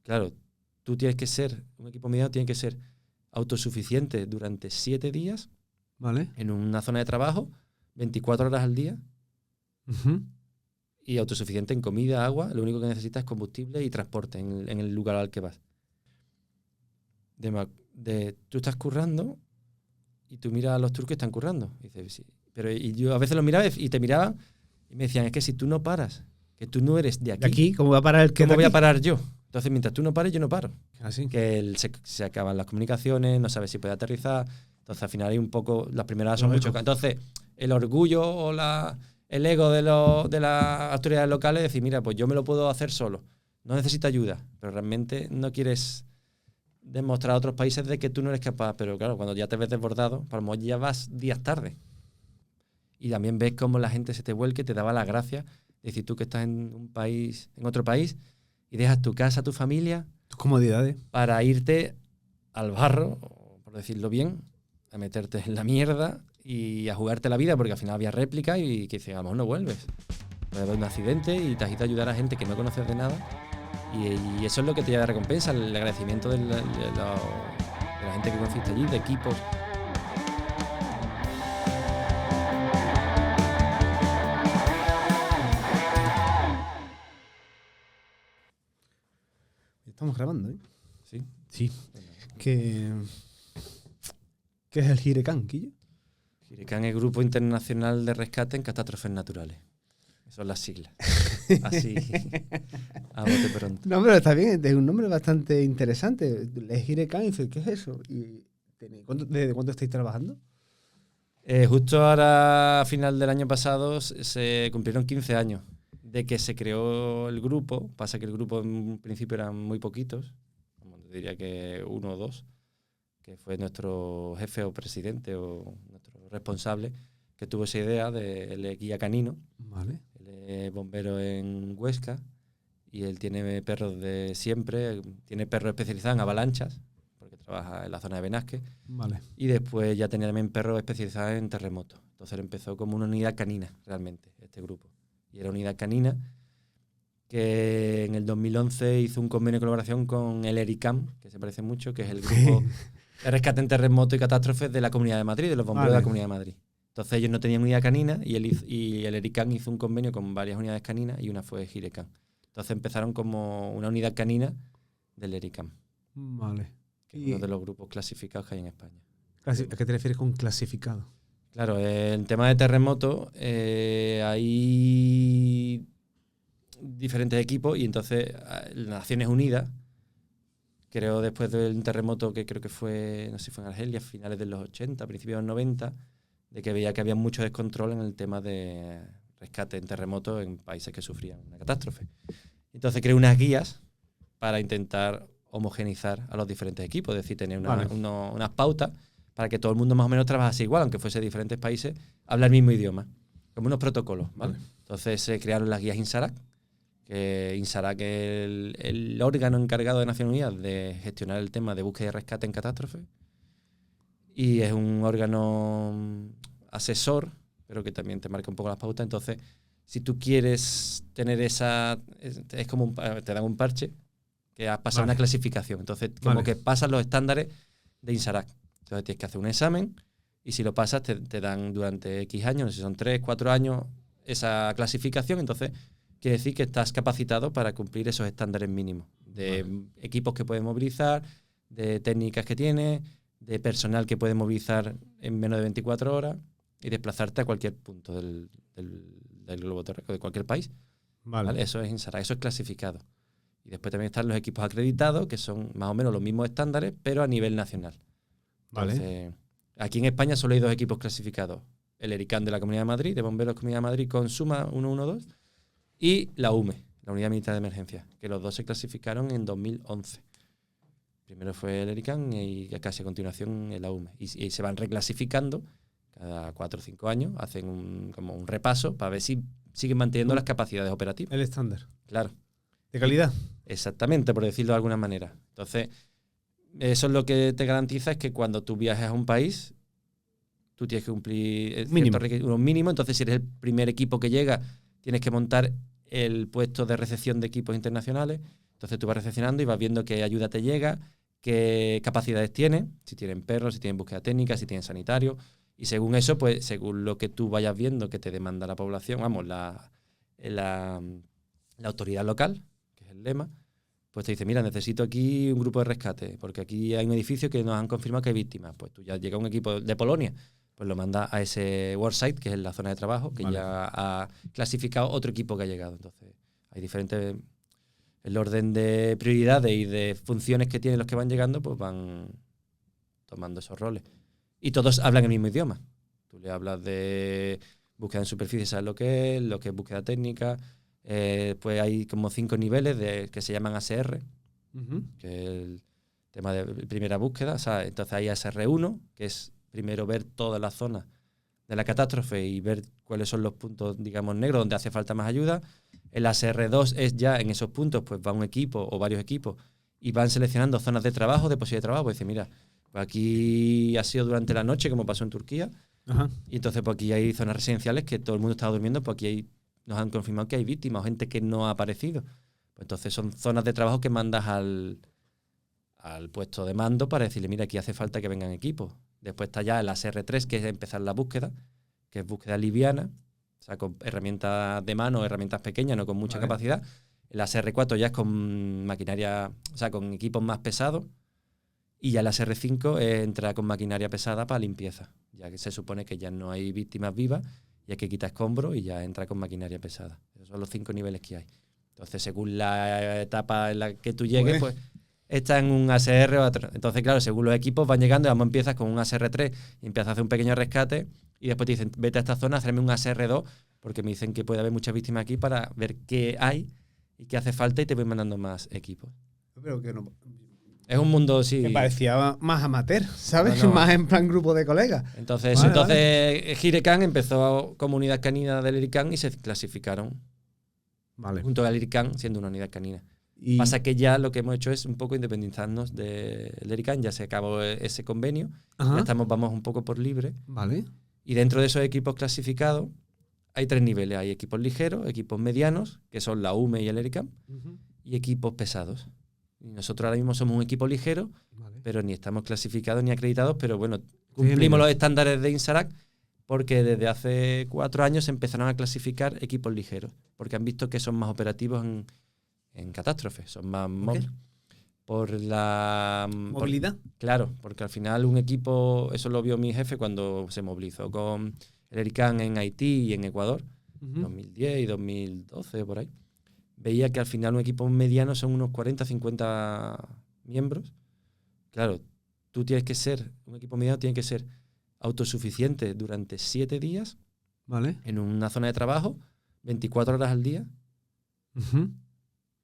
claro, un equipo mediano tiene que ser autosuficiente durante 7 días, ¿vale? En una zona de trabajo, 24 horas al día, Uh-huh. y autosuficiente en comida, agua. Lo único que necesitas es combustible y transporte en el lugar al que vas. Tú estás currando y tú miras a los turcos que están currando. Y dices, sí. Y yo a veces los miraba y te miraban y me decían, es que si tú no paras, que tú no eres de aquí, ¿De aquí? ¿Cómo va a parar el que ¿cómo de voy a aquí? parar yo? Entonces, mientras tú no pares, yo no paro. Así. Que se acaban las comunicaciones, no sabes si puede aterrizar. Entonces, al final hay un poco... Las primeras son mucho... Entonces, el orgullo o el ego de las autoridades locales es decir, mira, pues yo me lo puedo hacer solo. No necesito ayuda. Pero realmente no quieres demostrar a otros países de que tú no eres capaz. Pero claro, cuando ya te ves desbordado, por lo mejor ya vas días tarde. Y también ves cómo la gente se te vuelque, te daba las gracias. Es decir, tú que estás en otro país, y dejas tu casa, tu familia, Tus comodidades. para irte al barro, por decirlo bien, a meterte en la mierda y a jugarte la vida, porque al final había réplica y que dicen, a lo mejor no vuelves. Puede haber un accidente y te has ido a ayudar a gente que no conoces de nada. Y eso es lo que te lleva de recompensa, el agradecimiento de la gente que conociste allí, de equipos. Estamos grabando, ¿eh? Sí. Sí. ¿Qué es el Hirecan, Quillo? Hirecan es el Grupo Internacional de Rescate en Catástrofes Naturales. Esas son las siglas. Así, a bote pronto. No, pero está bien, es un nombre bastante interesante. Es Hirecan y dice, ¿qué es eso? ¿Desde cuándo estáis trabajando? Justo ahora, a final del año pasado, se cumplieron 15 años de que se creó el grupo. Pasa que el grupo en principio eran muy poquitos, diría que 1 o 2, que fue nuestro jefe o presidente o nuestro responsable, que tuvo esa idea del guía canino. Vale. Él es bombero en Huesca y él tiene perros de siempre, tiene perros especializados en avalanchas, porque trabaja en la zona de Benasque. Vale. Y después ya tenía también perros especializados en terremotos. Entonces él empezó como una unidad canina, realmente, este grupo. Y era una unidad canina que en el 2011 hizo un convenio de colaboración con el ERICAM, que se parece mucho, que es el grupo de rescate en terremotos y catástrofes de la Comunidad de Madrid, de los bomberos de la Comunidad de Madrid. Entonces ellos no tenían unidad canina y el ERICAM hizo un convenio con varias unidades caninas y una fue Hirecan. Entonces empezaron como una unidad canina del ERICAM. Vale. Que es uno de los grupos clasificados que hay en España. ¿A qué te refieres con clasificado? Claro, en tema de terremotos hay diferentes equipos y entonces Naciones Unidas, creo después del terremoto que creo que fue, no sé si fue en Argelia, finales de los 80, principios de los 90, de que veía que había mucho descontrol en el tema de rescate en terremotos en países que sufrían una catástrofe. Entonces creó unas guías para intentar homogeneizar a los diferentes equipos, es decir, tener unas pautas para que todo el mundo más o menos trabajase igual, aunque fuese de diferentes países, habla el mismo idioma, como unos protocolos, ¿vale? Entonces se crearon las guías INSARAC, que INSARAC es el órgano encargado de Naciones Unidas de gestionar el tema de búsqueda y rescate en catástrofes, y es un órgano asesor, pero que también te marca un poco las pautas. Entonces, si tú quieres tener es como te dan un parche que has pasado una clasificación. Entonces, como que pasan los estándares de INSARAC. Entonces, tienes que hacer un examen y si lo pasas, te dan durante X años, no sé si son 3, 4 años, esa clasificación. Entonces, quiere decir que estás capacitado para cumplir esos estándares mínimos de equipos que puedes movilizar, de técnicas que tienes, de personal que puedes movilizar en menos de 24 horas y desplazarte a cualquier punto del globo terráqueo, de cualquier país. ¿Vale? Eso es INSARAC, eso es clasificado. Y después también están los equipos acreditados, que son más o menos los mismos estándares, pero a nivel nacional. Entonces, aquí en España solo hay 2 equipos clasificados. El ERICAM de la Comunidad de Madrid, de Bomberos Comunidad de Madrid, con SUMA 112, y la UME, la Unidad Militar de Emergencia, que los 2 se clasificaron en 2011. Primero fue el ERICAM y casi a continuación la UME. Y se van reclasificando cada 4 o 5 años, hacen como un repaso para ver si siguen manteniendo las capacidades operativas. El estándar. Claro. ¿De calidad? Exactamente, por decirlo de alguna manera. Entonces, eso es lo que te garantiza es que cuando tú viajes a un país, tú tienes que cumplir unos mínimos. Entonces, si eres el primer equipo que llega, tienes que montar el puesto de recepción de equipos internacionales, Entonces tú vas recepcionando y vas viendo qué ayuda te llega, qué capacidades tiene, si tienen perros, si tienen búsqueda técnica, si tienen sanitario. Y según eso, pues según lo que tú vayas viendo que te demanda la población, vamos, la autoridad local, que es el lema, pues te dice, mira, necesito aquí un grupo de rescate, porque aquí hay un edificio que nos han confirmado que hay víctimas. Pues tú ya llega un equipo de Polonia, pues lo manda a ese worksite, que es la zona de trabajo, que ya ha clasificado otro equipo que ha llegado. Entonces, hay diferentes... El orden de prioridades y de funciones que tienen los que van llegando, pues van tomando esos roles. Y todos hablan el mismo idioma. Tú le hablas de búsqueda en superficie, sabes lo que es búsqueda técnica. Pues hay como 5 niveles que se llaman ASR, que es el tema de primera búsqueda. O sea, entonces hay ASR1, que es primero ver todas las zonas de la catástrofe y ver cuáles son los puntos, digamos, negros donde hace falta más ayuda. El ASR2 es ya en esos puntos, pues va un equipo o varios equipos y van seleccionando zonas de trabajo, de posible trabajo. Pues dice, mira, pues aquí ha sido durante la noche, como pasó en Turquía. Ajá. Y entonces pues aquí hay zonas residenciales que todo el mundo estaba durmiendo, pues aquí nos han confirmado que hay víctimas o gente que no ha aparecido. Pues entonces son zonas de trabajo que mandas al puesto de mando para decirle, mira, aquí hace falta que vengan equipos. Después está ya el ASR3, que es empezar la búsqueda, que es búsqueda liviana, o sea, con herramientas de mano, herramientas pequeñas, no con mucha capacidad. El ASR4 ya es con maquinaria, o sea, con equipos más pesados. Y ya el ASR5 entra con maquinaria pesada para limpieza, ya que se supone que ya no hay víctimas vivas y hay que quitar escombros y ya entra con maquinaria pesada. Esos son los 5 niveles que hay. Entonces, según la etapa en la que tú llegues, pues está en un ASR o otro. Entonces, claro, según los equipos van llegando, vamos, empiezas con un ASR3 y empiezas a hacer un pequeño rescate y después te dicen, vete a esta zona, hacerme un ASR2, porque me dicen que puede haber muchas víctimas aquí para ver qué hay y qué hace falta y te voy mandando más equipos. Pero que no... Es un mundo, sí. Me parecía más amateur, ¿sabes? No. Más en plan grupo de colegas. Entonces, Hirecan empezó como unidad canina del Lirican y se clasificaron junto al Lirican, siendo una unidad canina. Pasa que ya lo que hemos hecho es un poco independizarnos del Lirican, ya se acabó ese convenio, ya vamos un poco por libre. Vale. Y dentro de esos equipos clasificados hay 3 niveles. Hay equipos ligeros, equipos medianos, que son la UME y el Lirican, y equipos pesados. Y nosotros ahora mismo somos un equipo ligero, pero ni estamos clasificados ni acreditados, pero bueno, cumplimos los estándares de INSARAC porque desde hace 4 años empezaron a clasificar equipos ligeros, porque han visto que son más operativos en catástrofes, son más móviles. Por la ¿Movilidad? Claro, porque al final un equipo, eso lo vio mi jefe cuando se movilizó con el Lirican en Haití y en Ecuador, 2010 y 2012, por ahí. Veía que al final un equipo mediano son unos 40, 50 miembros. Claro, un equipo mediano tiene que ser autosuficiente durante 7 días en una zona de trabajo, 24 horas al día,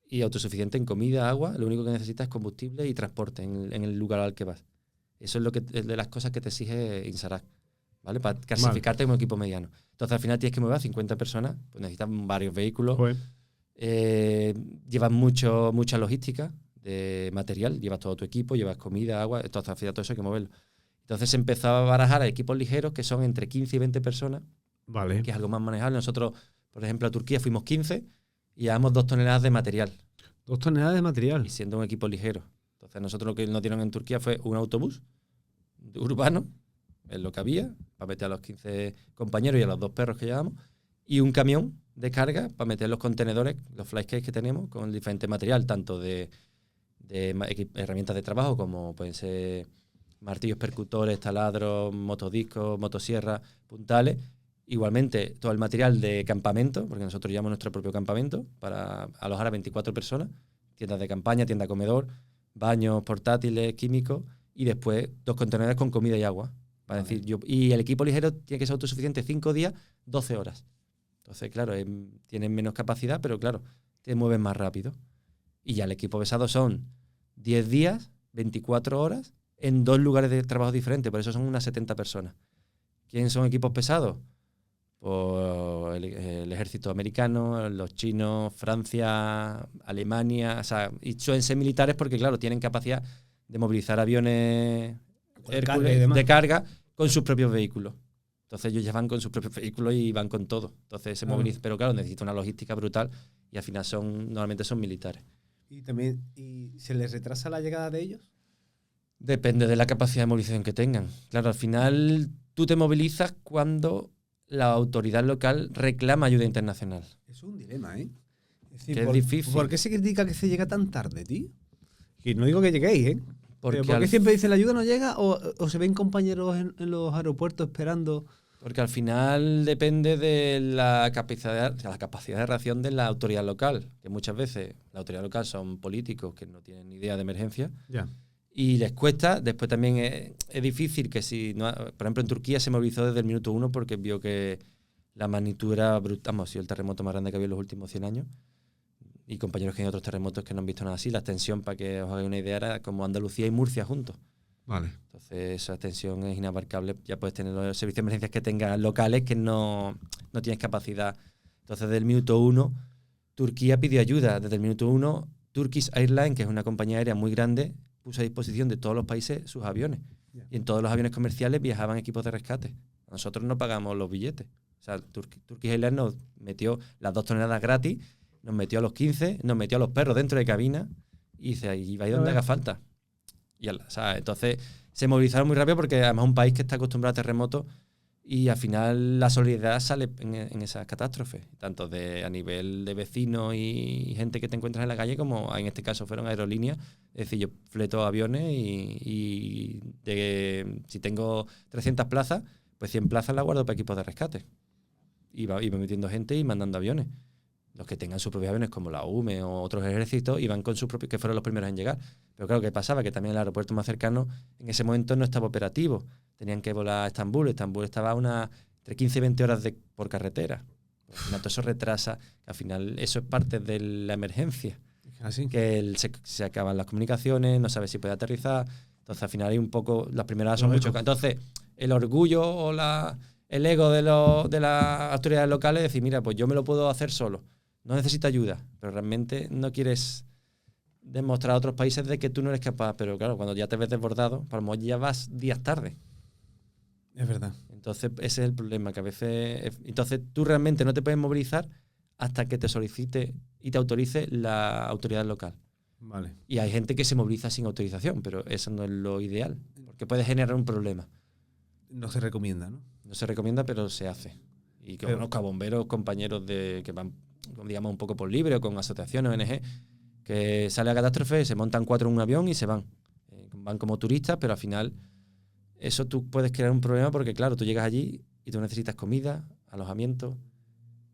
y autosuficiente en comida, agua. Lo único que necesitas es combustible y transporte en el lugar al que vas. Eso es es de las cosas que te exige INSARAC, ¿vale? Para clasificarte como equipo mediano. Entonces al final tienes que mover a 50 personas, pues necesitas varios vehículos. Llevas mucha logística de material, llevas todo tu equipo, llevas comida, agua, entonces al final todo eso hay que moverlo. Entonces se empezó a barajar a equipos ligeros que son entre 15 y 20 personas, que es algo más manejable. Nosotros, por ejemplo, a Turquía fuimos 15 y llevamos 2 toneladas de material. 2 toneladas de material. Y siendo un equipo ligero. Entonces nosotros lo que nos dieron en Turquía fue un autobús urbano, es lo que había, para meter a los 15 compañeros y a los 2 perros que llevamos, y un camión de carga para meter los contenedores, los flyscapes que tenemos, con diferente material, tanto de herramientas de trabajo, como pueden ser martillos percutores, taladros, motodiscos, motosierras, puntales. Igualmente, todo el material de campamento, porque nosotros llevamos nuestro propio campamento para alojar a 24 personas, tiendas de campaña, tienda comedor, baños portátiles, químicos, y después 2 contenedores con comida y agua. Para decir, y el equipo ligero tiene que ser autosuficiente 5 días, 12 horas. Entonces, claro, tienen menos capacidad, pero claro, te mueven más rápido. Y ya el equipo pesado son 10 días, 24 horas, en 2 lugares de trabajo diferentes. Por eso son unas 70 personas. ¿Quiénes son equipos pesados? Pues el ejército americano, los chinos, Francia, Alemania. O sea, y suelen ser militares porque, claro, tienen capacidad de movilizar aviones Hércules de carga con sus propios vehículos. Entonces ellos ya van con sus propios vehículos y van con todo. Entonces se movilizan. Pero claro, necesita una logística brutal y al final normalmente son militares. Y también, ¿y se les retrasa la llegada de ellos? Depende de la capacidad de movilización que tengan. Claro, al final tú te movilizas cuando la autoridad local reclama ayuda internacional. Eso es un dilema, ¿eh? Es decir, Que es difícil. ¿por qué se critica que se llega tan tarde, tío? Y no digo que lleguéis, ¿eh? Porque ¿Por qué siempre dicen la ayuda no llega o se ven compañeros en los aeropuertos esperando? Porque al final depende de la capacidad de reacción de la autoridad local, que muchas veces la autoridad local son políticos que no tienen ni idea de emergencia Ya. y les cuesta. Después también es difícil que si, no, por ejemplo, en Turquía se movilizó desde el minuto 1 porque vio que la magnitud era brutal, ha sido el terremoto más grande que había en los últimos 100 años. Y compañeros que hay otros terremotos que no han visto nada así. La extensión, para que os hagáis una idea, era como Andalucía y Murcia juntos. Vale. Entonces esa extensión es inabarcable. Ya puedes tener los servicios de emergencias que tengas locales que no tienes capacidad. Entonces desde el minuto 1 Turquía pidió ayuda. Desde el minuto 1 Turkish Airlines, que es una compañía aérea muy grande, puso a disposición de todos los países sus aviones. Yeah. Y en todos los aviones comerciales viajaban equipos de rescate. Nosotros no pagamos los billetes. O sea, Turkish Airlines nos metió las 2 toneladas gratis, nos metió a los 15, nos metió a los perros dentro de cabina y dice, ahí vais donde haga falta. Y o sea, entonces se movilizaron muy rápido porque además es un país que está acostumbrado a terremotos y al final la solidaridad sale en esas catástrofes, tanto a nivel de vecinos y gente que te encuentras en la calle, como en este caso fueron aerolíneas. Es decir, yo fleto aviones y si tengo 300 plazas, pues 100 plazas las guardo para equipos de rescate. Iba metiendo gente y mandando aviones. Los que tengan sus propios aviones, como la UME o otros ejércitos, iban con sus propios, que fueron los primeros en llegar. Pero claro, ¿qué pasaba? Que también el aeropuerto más cercano en ese momento no estaba operativo. Tenían que volar a Estambul. Estambul estaba entre 15 y 20 horas por carretera. Al final todo eso retrasa. Al final eso es parte de la emergencia. ¿Así? Que se acaban las comunicaciones, no sabes si puede aterrizar. Entonces al final hay un poco, las primeras son mucho. Entonces el orgullo o el ego de las autoridades locales es decir, mira, pues yo me lo puedo hacer solo. No necesito ayuda, pero realmente no quieres demostrar a otros países de que tú no eres capaz. Pero claro, cuando ya te ves desbordado, a lo mejor ya vas días tarde. Es verdad. Entonces ese es el problema, que a veces... Entonces tú realmente no te puedes movilizar hasta que te solicite y te autorice la autoridad local. Vale. Y hay gente que se moviliza sin autorización, pero eso no es lo ideal, porque puede generar un problema. No se recomienda, ¿no? No se recomienda, pero se hace. Y que conozco a bomberos, compañeros que van, digamos, un poco por libre o con asociaciones, ONG, que sale a catástrofe, se montan 4 en un avión y se van. Van como turistas, pero al final eso tú puedes crear un problema porque, claro, tú llegas allí y tú necesitas comida, alojamiento.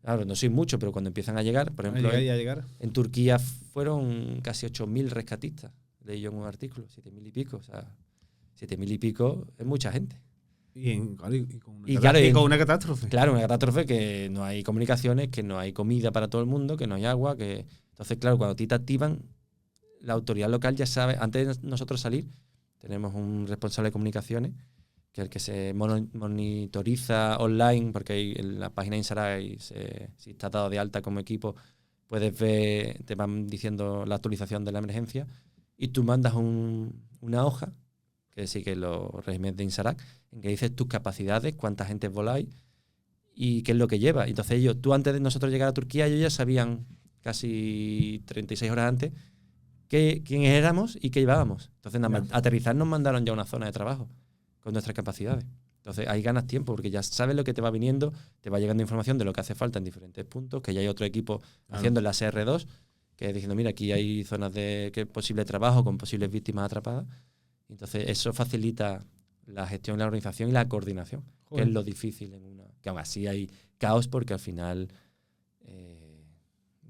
Claro, no soy mucho, pero cuando empiezan a llegar, por ejemplo, en Turquía fueron casi 8.000 rescatistas. Leí yo en un artículo, 7.000 y pico. O sea, 7.000 y pico es mucha gente. Con una catástrofe. Claro, una catástrofe que no hay comunicaciones, que no hay comida para todo el mundo, que no hay agua. Entonces, claro, cuando a ti te activan, la autoridad local ya sabe, antes de nosotros salir, tenemos un responsable de comunicaciones, que es el que se monitoriza online, porque ahí en la página de Insarag, si estás dado de alta como equipo, puedes ver, te van diciendo la actualización de la emergencia, y tú mandas una hoja, que sigue los regímenes de Insarag, en que dices tus capacidades, cuánta gente voláis y qué es lo que lleva. Entonces tú antes de nosotros llegar a Turquía, ellos ya sabían casi 36 horas antes quiénes éramos y qué llevábamos. Entonces aterrizar nos mandaron ya a una zona de trabajo con nuestras capacidades. Entonces ahí ganas tiempo porque ya sabes lo que te va viniendo, te va llegando información de lo que hace falta en diferentes puntos, que ya hay otro equipo haciendo la CR2, que es diciendo, mira, aquí hay zonas de posible trabajo con posibles víctimas atrapadas. Entonces eso facilita la gestión, la organización y la coordinación, que es lo difícil que aún así hay caos porque al final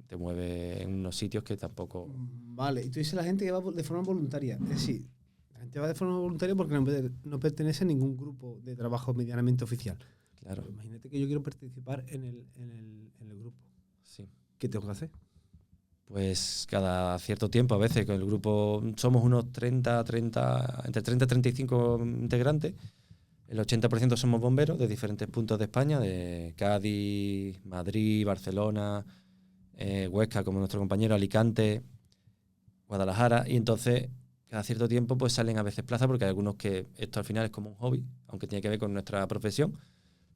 te mueve en unos sitios que tampoco... Vale, y tú dices la gente que va de forma voluntaria. Es decir, la gente va de forma voluntaria porque no pertenece a ningún grupo de trabajo medianamente oficial. Claro. Pero imagínate que yo quiero participar en el grupo. Sí. ¿Qué tengo que hacer? Pues cada cierto tiempo, a veces, con el grupo somos unos entre 30 y 35 integrantes. El 80% somos bomberos de diferentes puntos de España, de Cádiz, Madrid, Barcelona, Huesca, como nuestro compañero, Alicante, Guadalajara. Y entonces, cada cierto tiempo, pues salen a veces plazas, porque hay algunos que esto al final es como un hobby, aunque tiene que ver con nuestra profesión.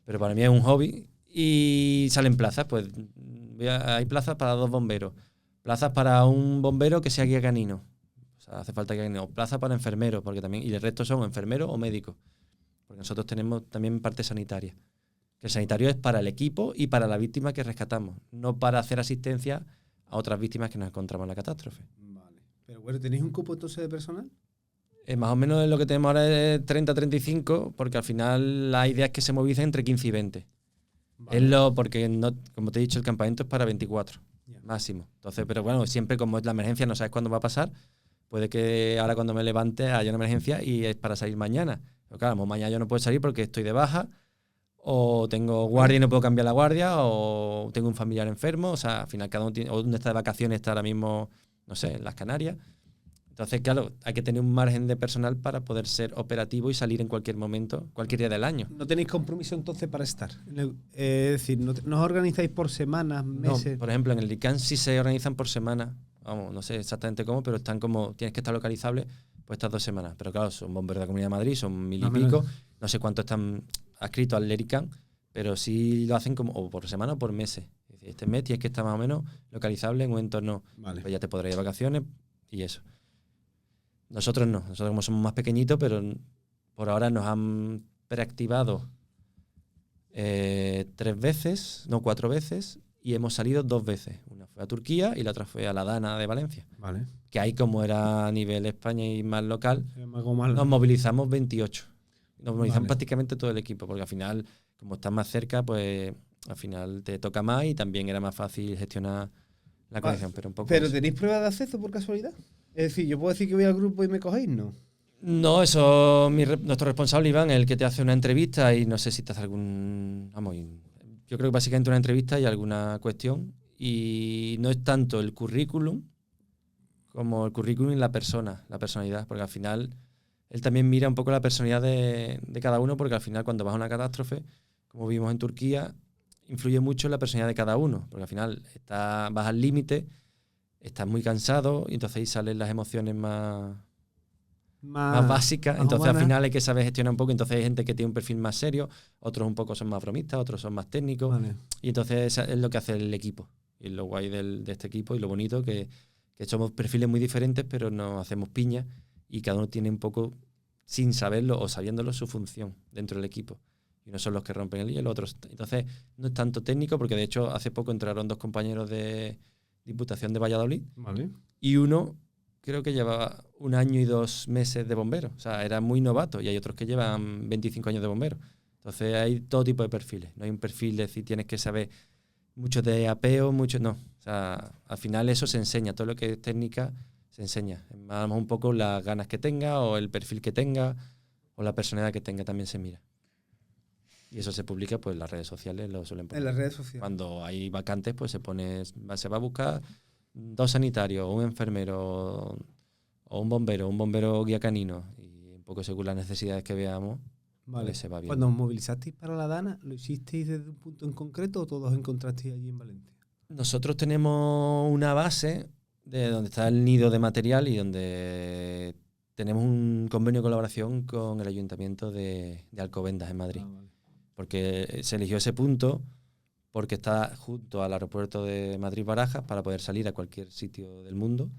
Pero para mí es un hobby y salen plazas. Pues hay plazas para 2 bomberos. plazas para un bombero que sea guía canino. O sea, hace falta guía canino. Plazas para enfermeros, porque también, y el resto son enfermeros o médicos. Porque nosotros tenemos también parte sanitaria. Que el sanitario es para el equipo y para la víctima que rescatamos, no para hacer asistencia a otras víctimas que nos encontramos en la catástrofe. Vale. Pero bueno, ¿tenéis un cupo entonces de personal? Más o menos lo que tenemos ahora es 30-35, porque al final la idea es que se movilicen entre 15 y 20. Vale. Porque, no, como te he dicho, el campamento es para 24, máximo. Entonces, pero bueno, siempre como es la emergencia, no sabes cuándo va a pasar. Puede que ahora cuando me levante haya una emergencia y es para salir mañana. Pero claro, mañana yo no puedo salir porque estoy de baja, o tengo guardia y no puedo cambiar la guardia, o tengo un familiar enfermo. O sea, al final cada uno tiene, o uno está de vacaciones, está ahora mismo, no sé, en las Canarias. Entonces, claro, hay que tener un margen de personal para poder ser operativo y salir en cualquier momento, cualquier día del año. ¿No tenéis compromiso entonces para estar? Es decir, ¿no os organizáis por semanas, meses? No, por ejemplo, en el ICANN sí se organizan por semana. Vamos, no sé exactamente cómo, pero están como, tienes que estar localizable pues estas 2 semanas. Pero claro, son bomberos de la Comunidad de Madrid, son 1000 y pico. No sé cuántos están adscritos al ICANN, pero sí lo hacen como o por semana o por meses. Es decir, este mes tienes que estar más o menos localizable en un entorno. Vale. Pues ya te podrás ir de vacaciones y eso. Nosotros no, nosotros como somos más pequeñitos, pero por ahora nos han preactivado 3 veces, no 4 veces, y hemos salido 2 veces. Una fue a Turquía y la otra fue a la Dana de Valencia. Vale. Que ahí, como era a nivel España y más local, Algo malo. nos movilizamos 28. Nos movilizamos Vale. prácticamente todo el equipo, porque al final, como estás más cerca, pues al final te toca más y también era más fácil gestionar la conexión. Pero un poco ¿Pero eso. tenéis pruebas de acceso por casualidad? Es decir, ¿yo puedo decir que voy al grupo y me cogéis? No. No, eso nuestro responsable Iván, el que te hace una entrevista y no sé si te hace algún... Vamos, yo creo que básicamente una entrevista y alguna cuestión. Y no es tanto el currículum como el currículum y la personalidad, porque al final él también mira un poco la personalidad de cada uno, porque al final cuando vas a una catástrofe, como vimos en Turquía, influye mucho en la personalidad de cada uno, porque al final vas al límite, estás muy cansado y entonces ahí salen las emociones más básicas. Entonces humanas. al final hay que saber gestionar un poco. Entonces hay gente que tiene un perfil más serio, otros un poco son más bromistas, otros son más técnicos. Vale. Y entonces es lo que hace el equipo. Y lo guay de este equipo y lo bonito que somos perfiles muy diferentes, pero nos hacemos piña y cada uno tiene un poco, sin saberlo o sabiéndolo, su función dentro del equipo. Y unos son los que rompen el hielo, otros. Entonces no es tanto técnico, porque de hecho hace poco entraron 2 compañeros de Diputación de Valladolid. Vale. Y uno creo que llevaba 1 año y 2 meses de bombero. O sea, era muy novato. Y hay otros que llevan 25 años de bombero. Entonces hay todo tipo de perfiles. No hay un perfil de decir tienes que saber mucho de apeo, mucho... No. O sea, al final eso se enseña. Todo lo que es técnica se enseña. Más un poco las ganas que tenga o el perfil que tenga o la personalidad que tenga también se mira. Y eso se publica, pues en las redes sociales lo suelen poner. En las redes sociales. Cuando hay vacantes, pues se va a buscar 2 sanitarios, un enfermero o un bombero guía canino. Y un poco según las necesidades que veamos, Vale. pues se va viendo. Cuando os movilizasteis para la Dana, ¿lo hicisteis desde un punto en concreto o todos encontrasteis allí en Valencia? Nosotros tenemos una base de donde está el nido de material y donde tenemos un convenio de colaboración con el Ayuntamiento de Alcobendas, en Madrid. Vale. Porque se eligió ese punto porque está junto al aeropuerto de Madrid-Barajas para poder salir a cualquier sitio del mundo.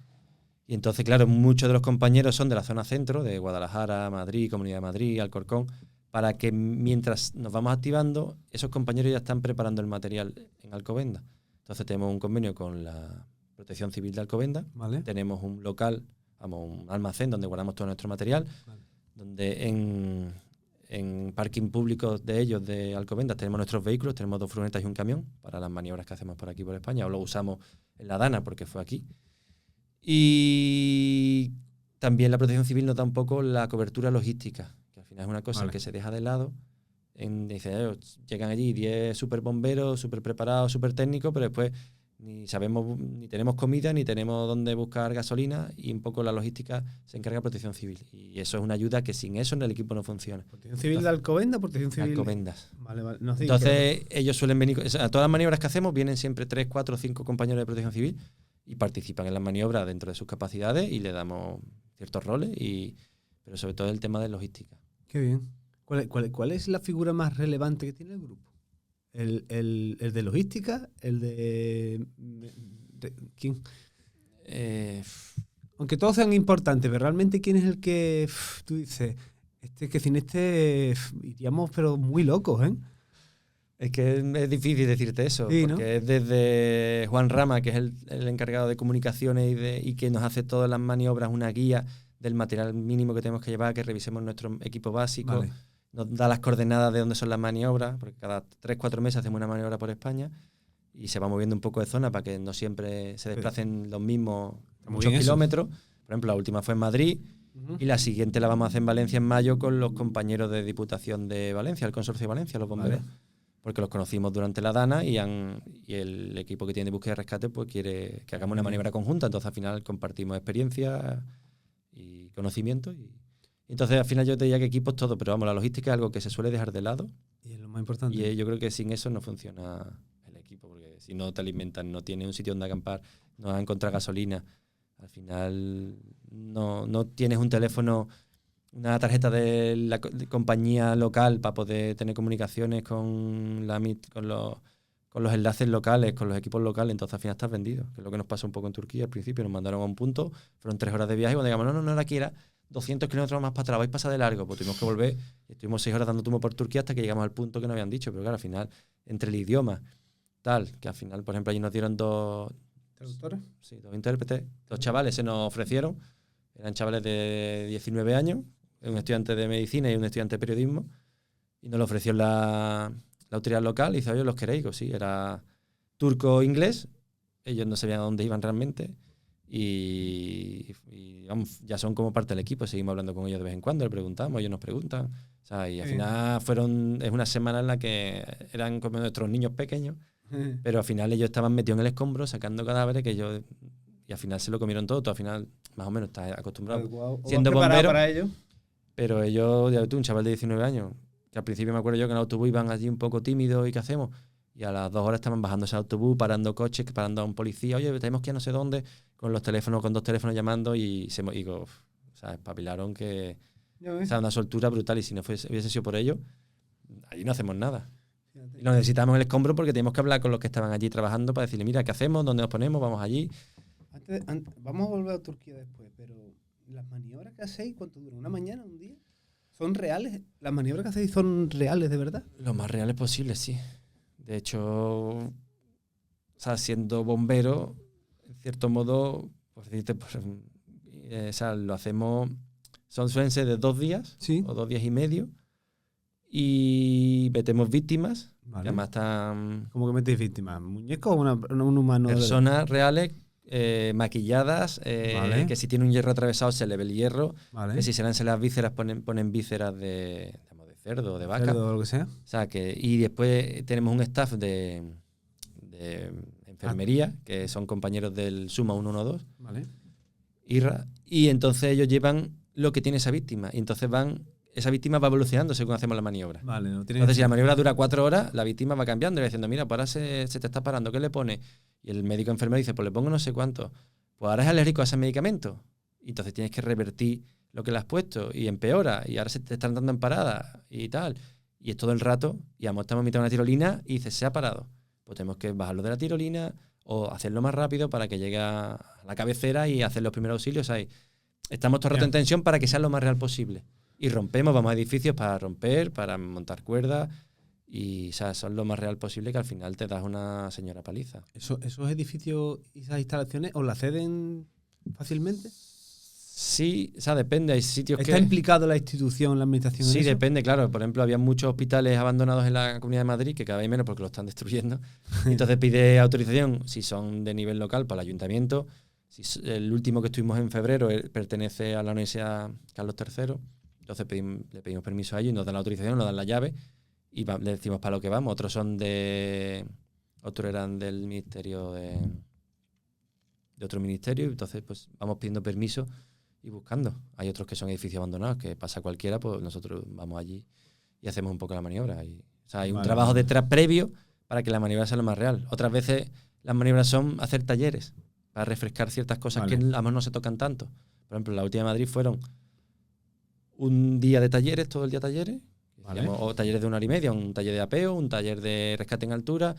Y entonces, claro, muchos de los compañeros son de la zona centro, de Guadalajara, Madrid, Comunidad de Madrid, Alcorcón, para que mientras nos vamos activando, esos compañeros ya están preparando el material en Alcobendas. Entonces tenemos un convenio con la Protección Civil de Alcobendas, Vale. tenemos un local, un almacén donde guardamos todo nuestro material, Vale. donde en parking público de ellos, de Alcobendas, tenemos nuestros vehículos, tenemos 2 furgonetas y un camión para las maniobras que hacemos por aquí, por España, o lo usamos en la Dana porque fue aquí. Y también la Protección Civil nos da un poco la cobertura logística, que al final es una cosa que se deja de lado. Llegan allí 10 super bomberos, súper preparados, súper técnicos, pero después ni tenemos comida, ni tenemos dónde buscar gasolina, y un poco la logística se encarga Protección Civil. Y eso es una ayuda que sin eso el equipo no funciona. ¿Protección Civil de Alcobendas? ¿Protección Civil? Alcobendas. Vale, vale. No, sí, entonces ellos suelen venir, a todas las maniobras que hacemos vienen siempre 3, 4, 5 compañeros de Protección Civil y participan en las maniobras dentro de sus capacidades y le damos ciertos roles, pero sobre todo el tema de logística. Qué bien. ¿Cuál es la figura más relevante que tiene el grupo? ¿El de logística? ¿El de quién? Aunque todos sean importantes, pero realmente ¿quién es el que tú dices, que sin iríamos pero muy locos, ¿eh? Es que es difícil decirte eso, Sí, porque ¿no? es desde Juan Rama, que es el encargado de comunicaciones y que nos hace todas las maniobras, una guía del material mínimo que tenemos que llevar, que revisemos nuestro equipo básico, Vale. nos da las coordenadas de dónde son las maniobras, porque cada 3-4 meses hacemos una maniobra por España y se va moviendo un poco de zona para que no siempre se desplacen los mismos Muy muchos bien eso. kilómetros. Por ejemplo, la última fue en Madrid y la siguiente la vamos a hacer en Valencia en mayo con los compañeros de Diputación de Valencia, el Consorcio de Valencia, los bomberos. Vale. Porque los conocimos durante la DANA y el equipo que tiene de búsqueda y rescate pues quiere que hagamos una maniobra conjunta. Entonces al final compartimos experiencia y conocimiento. Y entonces al final yo te diría que equipos todo, pero vamos, la logística es algo que se suele dejar de lado Y es lo más importante. y yo creo que sin eso no funciona el equipo, porque si no te alimentan, no tienes un sitio donde acampar, no vas a encontrar gasolina, al final no tienes un teléfono, una tarjeta de la de compañía local para poder tener comunicaciones con los enlaces locales, con los equipos locales, entonces al final estás vendido, que es lo que nos pasó un poco en Turquía al principio, nos mandaron a un punto, fueron 3 horas de viaje y cuando digamos, no era aquí, era 200 kilómetros más para atrás, vais a pasar de largo, pues tuvimos que volver y estuvimos 6 horas dando tumo por Turquía hasta que llegamos al punto que nos habían dicho, pero claro, al final, entre el idioma, tal, que al final, por ejemplo, allí nos dieron dos intérpretes, dos chavales se nos ofrecieron, eran chavales de 19 años, un estudiante de medicina y un estudiante de periodismo, y nos lo ofreció la autoridad local y dice, oye, ¿los queréis? Digo, sí, era turco-inglés, ellos no sabían a dónde iban realmente y vamos, ya son como parte del equipo, seguimos hablando con ellos de vez en cuando, le preguntamos, ellos nos preguntan, o sea, y al final es una semana en la que eran como nuestros niños pequeños, pero al final ellos estaban metidos en el escombro sacando cadáveres que ellos, y al final se lo comieron todo, tú al final más o menos estás acostumbrado siendo bombero para ello. pero ellos, ya tú, un chaval de 19 años, que al principio me acuerdo yo que en el autobús iban allí un poco tímidos y ¿qué hacemos? Y a las 2 horas estaban bajándose al autobús, parando coches, parando a un policía, oye, tenemos que ir a no sé dónde, con dos teléfonos llamando y o sea, espabilaron que o sea, una soltura brutal y si no hubiese sido por ello, allí no hacemos nada. Y lo necesitamos en el escombro porque tenemos que hablar con los que estaban allí trabajando para decirle, mira, ¿qué hacemos? ¿Dónde nos ponemos? Vamos allí. Vamos a volver a Turquía después, pero las maniobras que hacéis, ¿cuánto duran? ¿Una mañana, un día? ¿Son reales? ¿Las maniobras que hacéis son reales de verdad? Lo más reales posible, sí. De hecho, o sea, siendo bombero, en cierto modo, por decirte, o sea, lo hacemos, suelen ser de 2 días, ¿Sí? o 2 días y medio, y metemos víctimas, Vale. que además están ¿Cómo que metéis víctimas? ¿Muñecos o un humano? personas reales, maquilladas, Vale. que si tiene un hierro atravesado se le ve el hierro, Vale. que si se le dan las vísceras ponen vísceras de cerdo o de vaca. Cerdo o lo que sea. O sea, y después tenemos un staff de enfermería, que son compañeros del SUMA 112, Vale. IRRA, y entonces ellos llevan lo que tiene esa víctima, y entonces esa víctima va evolucionando según hacemos la maniobra. Vale, no tiene. Entonces, si la maniobra dura 4 horas, la víctima va cambiando y va diciendo, mira, pues ahora se te está parando, ¿qué le pone? Y el médico enfermero dice, pues le pongo no sé cuánto. Pues ahora es alérgico a ese medicamento. Y entonces tienes que revertir lo que le has puesto y empeora, y ahora se te están dando en parada y tal. Y es todo el rato, y estamos a mitad de una tirolina y dice, se ha parado. Pues tenemos que bajarlo de la tirolina o hacerlo más rápido para que llegue a la cabecera y hacer los primeros auxilios. Ahí estamos todo el rato en tensión para que sea lo más real posible. Y rompemos, vamos a edificios para romper, para montar cuerdas. Y o sea, son lo más real posible, que al final te das una señora paliza. ¿Esos edificios y esas instalaciones os la ceden fácilmente? Sí, o sea, depende. Hay sitios ¿Está implicado la institución, la administración? Sí, en eso? depende, claro. Por ejemplo, había muchos hospitales abandonados en la Comunidad de Madrid, que cada vez menos porque lo están destruyendo. Entonces pide autorización, si son de nivel local, para el ayuntamiento. El último que estuvimos en febrero pertenece a la Universidad Carlos III. Entonces le pedimos permiso a ellos y nos dan la autorización, nos dan la llave y le decimos para lo que vamos. Otros eran del ministerio de otro ministerio, y entonces pues vamos pidiendo permiso y buscando. Hay otros que son edificios abandonados, que pasa cualquiera, pues nosotros vamos allí y hacemos un poco la maniobra. O sea, hay un trabajo detrás previo para que la maniobra sea lo más real. Otras veces las maniobras son hacer talleres para refrescar ciertas cosas que a lo mejor no se tocan tanto. Por ejemplo, la última de Madrid fueron un día de talleres, todo el día talleres, o talleres de 1 hora y media, un taller de apeo, un taller de rescate en altura,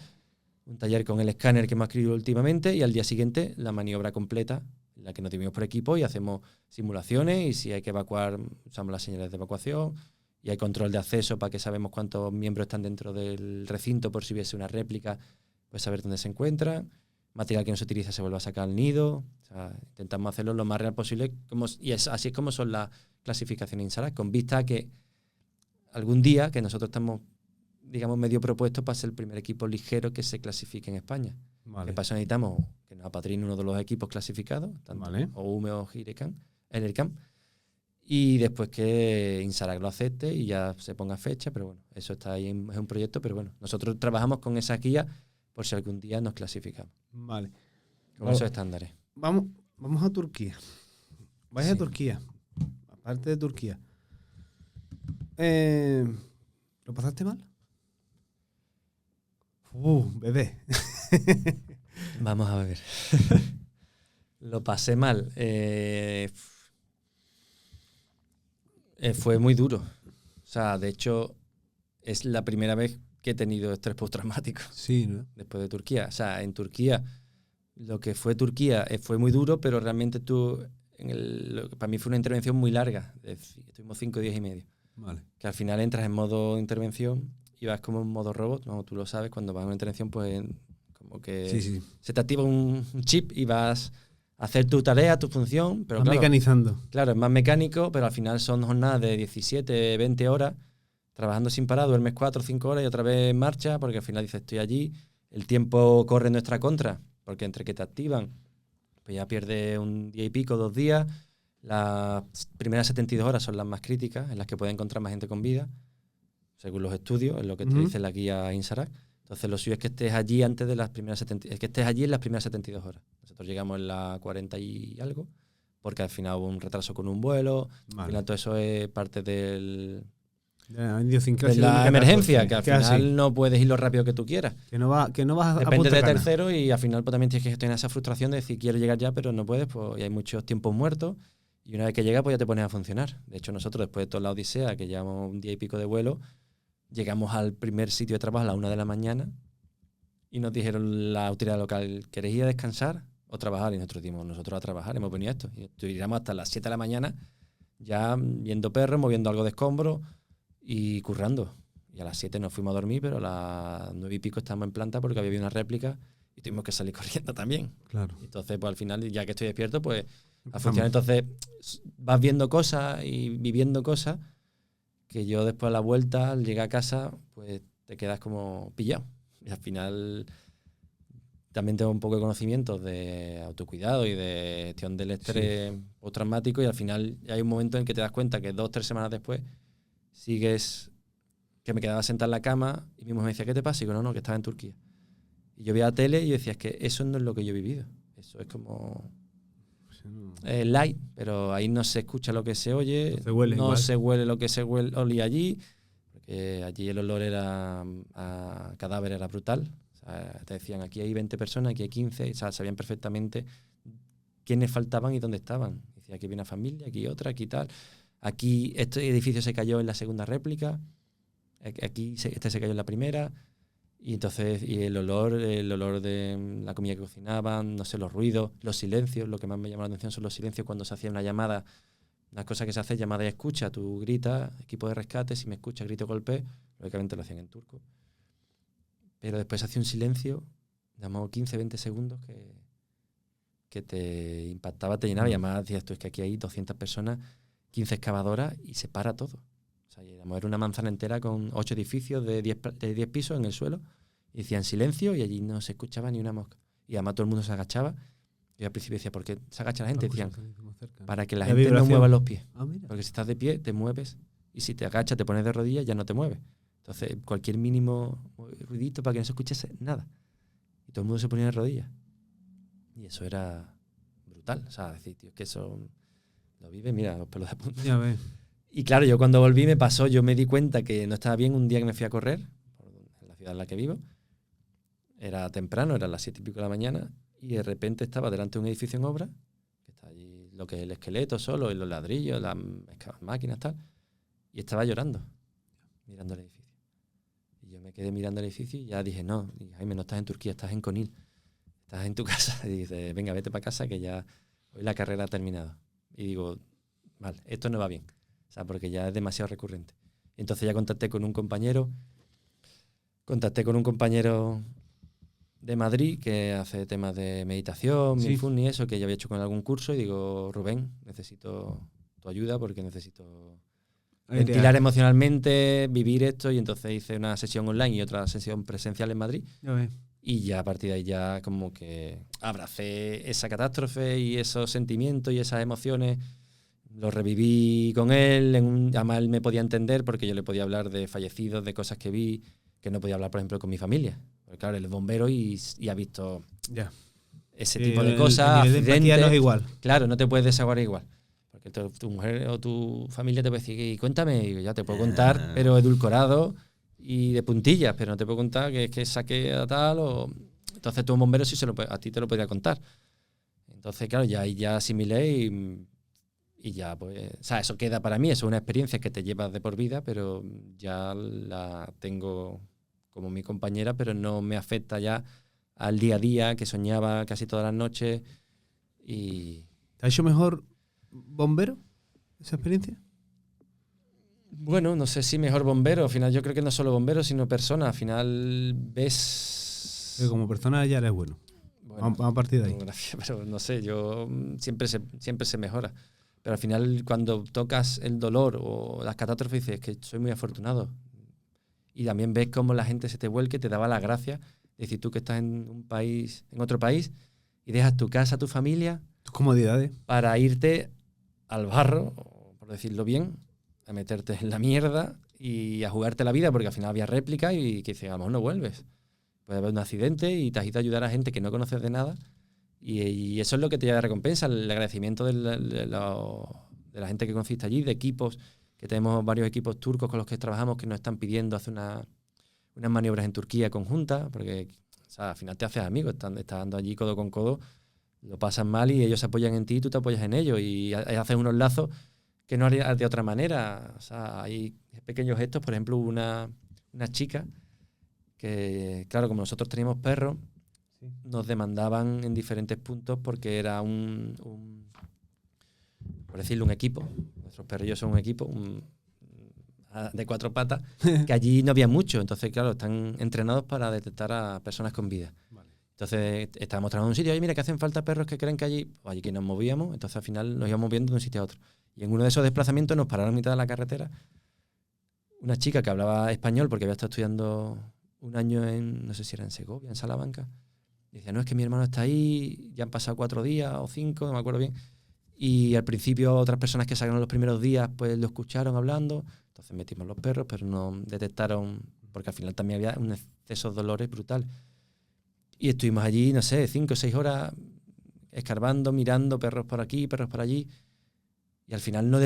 un taller con el escáner que hemos escrito últimamente y al día siguiente la maniobra completa, la que nos dividimos por equipo y hacemos simulaciones y si hay que evacuar, usamos las señales de evacuación y hay control de acceso para que sabemos cuántos miembros están dentro del recinto por si hubiese una réplica, pues saber dónde se encuentran. Material que no se utiliza se vuelve a sacar al nido. O sea, intentamos hacerlo lo más real posible así es como son las clasificaciones INSARAC, con vista a que algún día, que nosotros estamos, digamos, medio propuestos para ser el primer equipo ligero que se clasifique en España. Vale. Que para eso necesitamos que nos apadrine uno de los equipos clasificados, tanto Vale. OUME o ENERCAM, y después que INSARAC lo acepte y ya se ponga fecha, pero bueno, eso está ahí, es un proyecto, pero bueno, nosotros trabajamos con esa guía por si algún día nos clasificamos. Vale. Con esos estándares. Vamos a Turquía. Vais Sí. a Turquía. Aparte de Turquía. ¿Lo pasaste mal? Bebé. Vamos a ver. Lo pasé mal. Fue muy duro. O sea, de hecho, es la primera vez que he tenido estrés postraumático Sí, ¿no? después de Turquía. O sea, en Turquía, lo que fue Turquía fue muy duro, pero realmente para mí fue una intervención muy larga. Estuvimos 5 días y medio. Vale. Que al final entras en modo intervención y vas como en modo robot. Como tú lo sabes, cuando vas a una intervención, pues como que Sí. se te activa un chip y vas a hacer tu tarea, tu función. Pero Vas claro, mecanizando. claro, es más mecánico, pero al final son jornadas de 17, 20 horas, trabajando sin parar, duermes 4 o 5 horas y otra vez en marcha, porque al final dices, estoy allí, el tiempo corre en nuestra contra, porque entre que te activan, pues ya pierdes un día y pico, 2 días. Las primeras 72 horas son las más críticas, en las que puede encontrar más gente con vida, según los estudios, es lo que te dice la guía INSARAC. Entonces lo suyo es que estés allí antes de las primeras es que estés allí en las primeras 72 horas. Nosotros llegamos en las 40 y algo, porque al final hubo un retraso con un vuelo. Vale. Al final todo eso es parte De la de idiosincrasia la del emergencia, que al catástrofe. final así. no puedes ir lo rápido que tú quieras. Que no vas a Depende de punta cana. tercero y al final pues, también tienes que gestionar esa frustración de decir quiero llegar ya, pero no puedes, pues y hay muchos tiempos muertos. Y una vez que llega, pues ya te pones a funcionar. De hecho, nosotros después de toda la odisea, que llevamos un día y pico de vuelo, llegamos al primer sitio de trabajo a las 1 de la mañana y nos dijeron la autoridad local, ¿queréis ir a descansar o trabajar? Y nosotros dijimos, nosotros a trabajar, hemos venido a esto. Y estuvimos hasta las 7 de la mañana ya viendo perros, moviendo algo de escombros y currando. Y a las 7 nos fuimos a dormir, pero a las 9 y pico estábamos en planta porque había una réplica y tuvimos que salir corriendo también. Claro. Entonces, pues al final, ya que estoy despierto, pues a funcionar. Entonces vas viendo cosas y viviendo cosas que yo después a la vuelta, al llegar a casa, pues te quedas como pillado. Y al final también tengo un poco de conocimiento de autocuidado y de gestión del estrés postraumático y al final hay un momento en que te das cuenta que 2 o 3 semanas después sigues, que me quedaba sentado en la cama y mi mujer me decía, ¿qué te pasa? Y digo, no, que estaba en Turquía. Y yo veía la tele y yo decía, es que eso no es lo que yo he vivido. Eso es como light, pero ahí no se escucha lo que se oye, no se huele lo que se olía allí, porque allí el olor a cadáver era brutal. O sea, te decían, aquí hay 20 personas, aquí hay 15, o sea, sabían perfectamente quiénes faltaban y dónde estaban. Decía, aquí hay una familia, aquí otra, aquí tal. Aquí este edificio se cayó en la segunda réplica, aquí este se cayó en la primera. Y entonces, el olor de la comida que cocinaban, no sé, los ruidos, los silencios, lo que más me llama la atención son los silencios cuando se hacía una llamada. Una cosa que se hace es llamada y escucha, tú gritas, equipo de rescate, si me escucha, grito, golpe, lógicamente lo hacían en turco. Pero después se hace un silencio, llamado 15, 20 segundos, que te impactaba, te llenaba, y además decías tú, es que aquí hay 200 personas, 15 excavadoras y se para todo. O sea, era una manzana entera con 8 edificios de 10 pisos en el suelo y decían silencio y allí no se escuchaba ni una mosca. Y además todo el mundo se agachaba. Y al principio decía, ¿por qué se agacha la gente? Decían, para que la gente no mueva los pies. Porque si estás de pie, te mueves. Y si te agachas, te pones de rodillas, ya no te mueves. Entonces, cualquier mínimo ruidito para que no se escuchase nada. Y todo el mundo se ponía de rodillas. Y eso era brutal. O sea, decir, tío, es que eso lo vive, mira, los pelos de punta. Ya ves. Y claro, yo cuando volví me pasó, yo me di cuenta que no estaba bien un día que me fui a correr, en la ciudad en la que vivo. Era temprano, eran las 7 y pico de la mañana, y de repente estaba delante de un edificio en obra, que está allí lo que es el esqueleto solo, y los ladrillos, las máquinas, tal, y estaba llorando, mirando el edificio. Y yo me quedé mirando el edificio y ya dije, no, Jaime, no estás en Turquía, estás en Conil. Estás en tu casa. Y dice, venga, vete para casa que ya hoy la carrera ha terminado. Y digo, vale, esto no va bien. O sea, porque ya es demasiado recurrente. Entonces ya contacté con un compañero de Madrid que hace temas de meditación, Sí. mindfulness y eso, que yo había hecho con algún curso, y digo, Rubén, necesito tu ayuda porque necesito ventilar emocionalmente, vivir esto. Y entonces hice una sesión online y otra sesión presencial en Madrid. Ya ves. Y ya a partir de ahí ya como que abracé esa catástrofe y esos sentimientos y esas emociones. Lo reviví con él, además él me podía entender porque yo le podía hablar de fallecidos, de cosas que vi, que no podía hablar, por ejemplo, con mi familia. Porque claro, él es bombero y ha visto Ya. ese tipo de cosas, el nivel de empatía no es igual. Claro, no te puedes desahogar igual. Porque tu mujer o tu familia te puede decir, y cuéntame, y ya te puedo contar, pero edulcorado y de puntillas, pero no te puedo contar que es que saqué a tal o... Entonces tú un bombero sí a ti te lo podría contar. Entonces, claro, ya asimilé y ya, pues, o sea, eso queda para mí, eso es una experiencia que te llevas de por vida, pero ya la tengo como mi compañera, pero no me afecta ya al día a día, que soñaba casi todas las noches. Y ¿Te ha hecho mejor bombero esa experiencia? bueno, no sé si mejor bombero, al final yo creo que no solo bombero, sino persona, al final ves... Porque como persona ya eres bueno. Vamos a partir de ahí. Gracias, pero no sé, yo siempre se mejora. Pero al final, cuando tocas el dolor o las catástrofes, dices que soy muy afortunado. Y también ves cómo la gente se te vuelque, te daba las gracias. Es decir, tú que estás en otro país, y dejas tu casa, tu familia, Tus comodidades. para irte al barro, por decirlo bien, a meterte en la mierda y a jugarte la vida, porque al final había réplica y que dices, a lo mejor no vuelves. Puede haber un accidente y te has ido a ayudar a gente que no conoces de nada. Y eso es lo que te lleva de recompensa, el agradecimiento de la gente que conociste allí, de equipos, que tenemos varios equipos turcos con los que trabajamos que nos están pidiendo hacer unas maniobras en Turquía conjuntas, porque o sea, al final te haces amigos, estás dando allí codo con codo, lo pasan mal y ellos se apoyan en ti y tú te apoyas en ellos y haces unos lazos que no harías de otra manera. O sea, hay pequeños gestos, por ejemplo, una chica que, claro, como nosotros teníamos perros, nos demandaban en diferentes puntos porque era por decirlo, un equipo. Nuestros perrillos son un equipo de 4 patas, que allí no había mucho. Entonces, claro, están entrenados para detectar a personas con vida. Vale. Entonces, estábamos trabajando en un sitio, oye, mira, que hacen falta perros que creen que allí que nos movíamos. Entonces, al final nos íbamos moviendo de un sitio a otro. Y en uno de esos desplazamientos nos pararon a mitad de la carretera una chica que hablaba español porque había estado estudiando un año no sé si era en Segovia, en Salamanca. Y decía, no, es que mi hermano está ahí, ya han pasado 4 días o 5, no me acuerdo bien. Y al principio otras personas que salieron los primeros días pues lo escucharon hablando, entonces metimos los perros, pero no detectaron, porque al final también había un exceso de dolores brutal. Y estuvimos allí, no sé, 5 o 6 horas escarbando, mirando perros por aquí, perros por allí. Y al final nos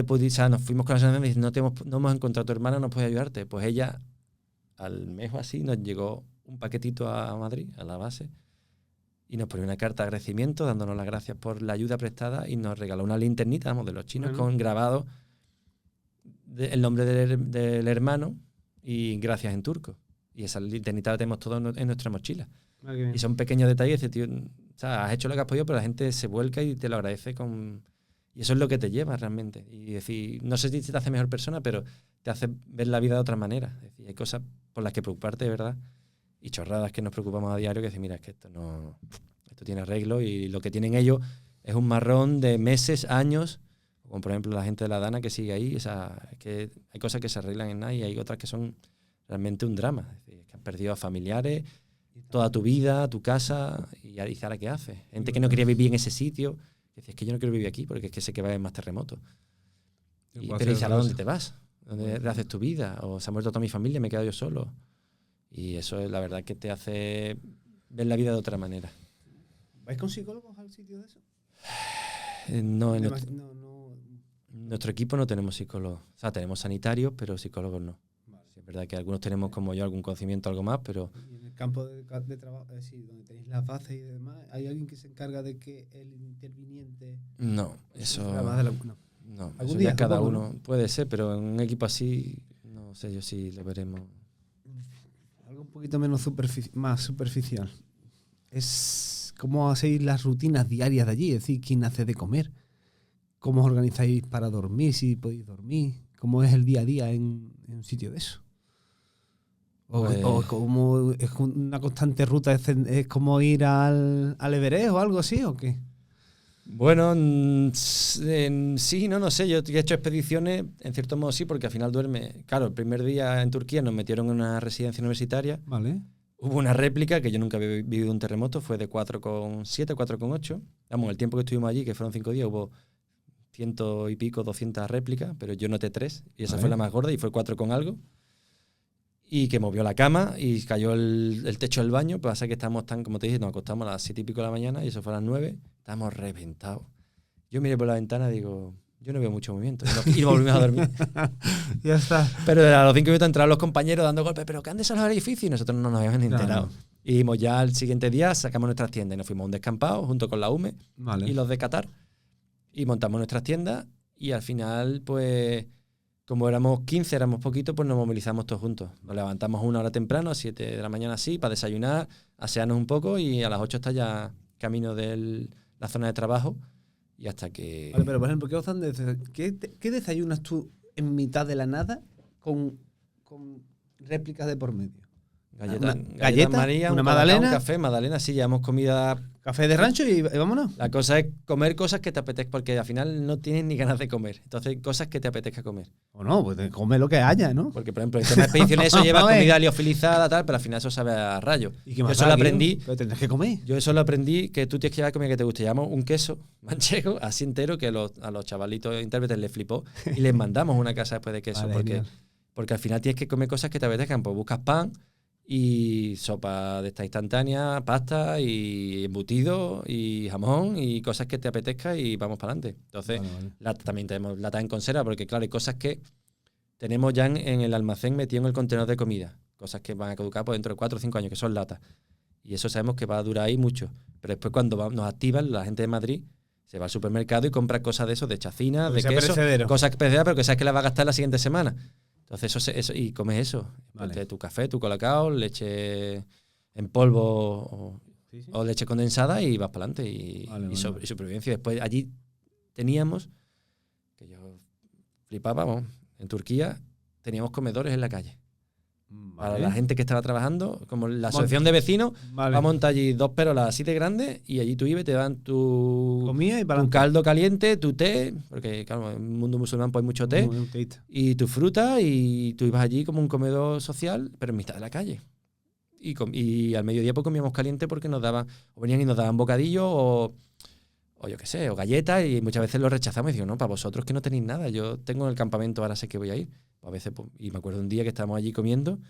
fuimos con la sensación de decir, no hemos encontrado a tu hermana, no puede ayudarte. Pues ella, al mes o así, nos llegó un paquetito a Madrid, a la base, y nos pone una carta de agradecimiento dándonos las gracias por la ayuda prestada y nos regaló una linternita, de los chinos, con grabado el nombre del hermano y gracias en turco. Y esa linternita la tenemos todos en nuestra mochila. Y son pequeños detalles de, tío, o sea, has hecho lo que has podido, pero la gente se vuelca y te lo agradece y eso es lo que te lleva realmente. Y decir, no sé si te hace mejor persona, pero te hace ver la vida de otra manera. Es decir, hay cosas por las que preocuparte de verdad y chorradas que nos preocupamos a diario, que decir, mira, es que esto tiene arreglo y lo que tienen ellos es un marrón de meses, años, como por ejemplo la gente de la Dana que sigue ahí. O sea, es que hay cosas que se arreglan en nada y hay otras que son realmente un drama. Es decir, que has perdido a familiares, toda tu vida, tu casa, y ahora qué haces. Gente que no quería vivir en ese sitio, que dice, es que yo no quiero vivir aquí porque es que sé que va a haber más terremotos. Pero dice, ¿a dónde te vas? ¿Dónde haces tu vida? O se ha muerto toda mi familia, me he quedado yo solo. Y eso es la verdad que te hace ver la vida de otra manera. ¿Vais con psicólogos al sitio de eso? No, en nuestro equipo no tenemos psicólogos. O sea, tenemos sanitarios, pero psicólogos no. Vale. Sí, es verdad que algunos tenemos, como yo, algún conocimiento, algo más, pero... Y en el campo de trabajo, donde tenéis las bases y demás, ¿hay alguien que se encarga de que el interviniente... No, eso... No, ¿Algún eso día, ya cada supongo, uno? ¿No? Puede ser, pero en un equipo así, no sé yo si lo veremos. poquito más superficial. Es cómo hacéis las rutinas diarias de allí, es decir, quién hace de comer, cómo os organizáis para dormir, si podéis dormir, cómo es el día a día en un sitio de eso. O como es una constante ruta, es como ir al Everest o algo así, ¿o qué? Bueno, sí, no sé. Yo he hecho expediciones, en cierto modo sí, porque al final duerme. Claro, el primer día en Turquía nos metieron en una residencia universitaria. Vale. Hubo una réplica, que yo nunca había vivido un terremoto, fue de 4,7, 4,8. Vamos, el tiempo que estuvimos allí, que fueron 5 días, hubo 100 y pico, 200 réplicas, pero yo noté 3, y esa fue la más gorda, y fue 4 con algo. Y que movió la cama y cayó el techo del baño. Pues pasa que estábamos tan, como te dije, nos acostamos a las 7 y pico de la mañana y eso fue a las 9. Estábamos reventados. Yo miré por la ventana y digo, yo no veo mucho movimiento. Y volvimos a dormir. Ya está. Pero a los 5 minutos entraron los compañeros dando golpes. ¿Pero qué han desalojado el edificio? Y nosotros no nos habíamos ni enterado. No. Y dimos ya el siguiente día, sacamos nuestras tiendas y nos fuimos a un descampado junto con la UME y los de Qatar. Y montamos nuestras tiendas y al final, pues... Como éramos 15, éramos poquitos, pues nos movilizamos todos juntos. Nos levantamos 1 hora temprano, a 7 de la mañana así, para desayunar, asearnos un poco y a las 8 está ya camino de la zona de trabajo y hasta que... Vale, pero por ejemplo, ¿qué desayunas tú en mitad de la nada con réplicas de por medio? Galleta María, una magdalena, un café, magdalena, sí, llevamos comida... Café de rancho y vámonos. La cosa es comer cosas que te apetezcan, porque al final no tienes ni ganas de comer. Entonces, cosas que te apetezca comer. O no, pues come lo que haya, ¿no? Porque, por ejemplo, en tema de expediciones eso lleva comida liofilizada, tal, pero al final eso sabe a rayo. ¿Y qué yo más eso lo aprendí. Pero tendrás que comer. Yo eso lo aprendí, que tú tienes que llevar comida que te guste. Llevamos un queso manchego así entero que a los chavalitos intérpretes les flipó y les mandamos una casa después de queso. Vale, porque al final tienes que comer cosas que te apetezcan. Pues buscas pan y sopa de esta instantánea, pasta y embutido y jamón y cosas que te apetezca y vamos para adelante. Entonces, también tenemos lata en conserva porque, claro, hay cosas que tenemos ya en el almacén metido en el contenedor de comida. Cosas que van a caducar por dentro de 4 o 5 años, que son latas. Y eso sabemos que va a durar ahí mucho. Pero después cuando nos activan, la gente de Madrid se va al supermercado y compra cosas de eso, de chacinas, de queso, cosas perecederas, pero que sabes que las va a gastar la siguiente semana. Entonces eso y comes eso. Vale. Tu café, tu colacao, leche en polvo o leche condensada y vas para adelante. Y supervivencia. Después allí teníamos, que yo flipaba, vamos, en Turquía teníamos comedores en la calle. Para la gente que estaba trabajando, como la asociación de vecinos, va a montar allí 2 perolas así de grandes y allí tú ibas y te dan tu caldo caliente, tu té, porque claro, en el mundo musulmán pues hay mucho té, y tu fruta, y tú ibas allí como un comedor social, pero en mitad de la calle. Y al mediodía pues comíamos caliente porque nos daban, o venían y nos daban bocadillos o yo qué sé, o galletas, y muchas veces lo rechazamos y digo, no, para vosotros que no tenéis nada, yo tengo en el campamento, ahora sé que voy a ir. A veces, y me acuerdo un día que estábamos allí comiendo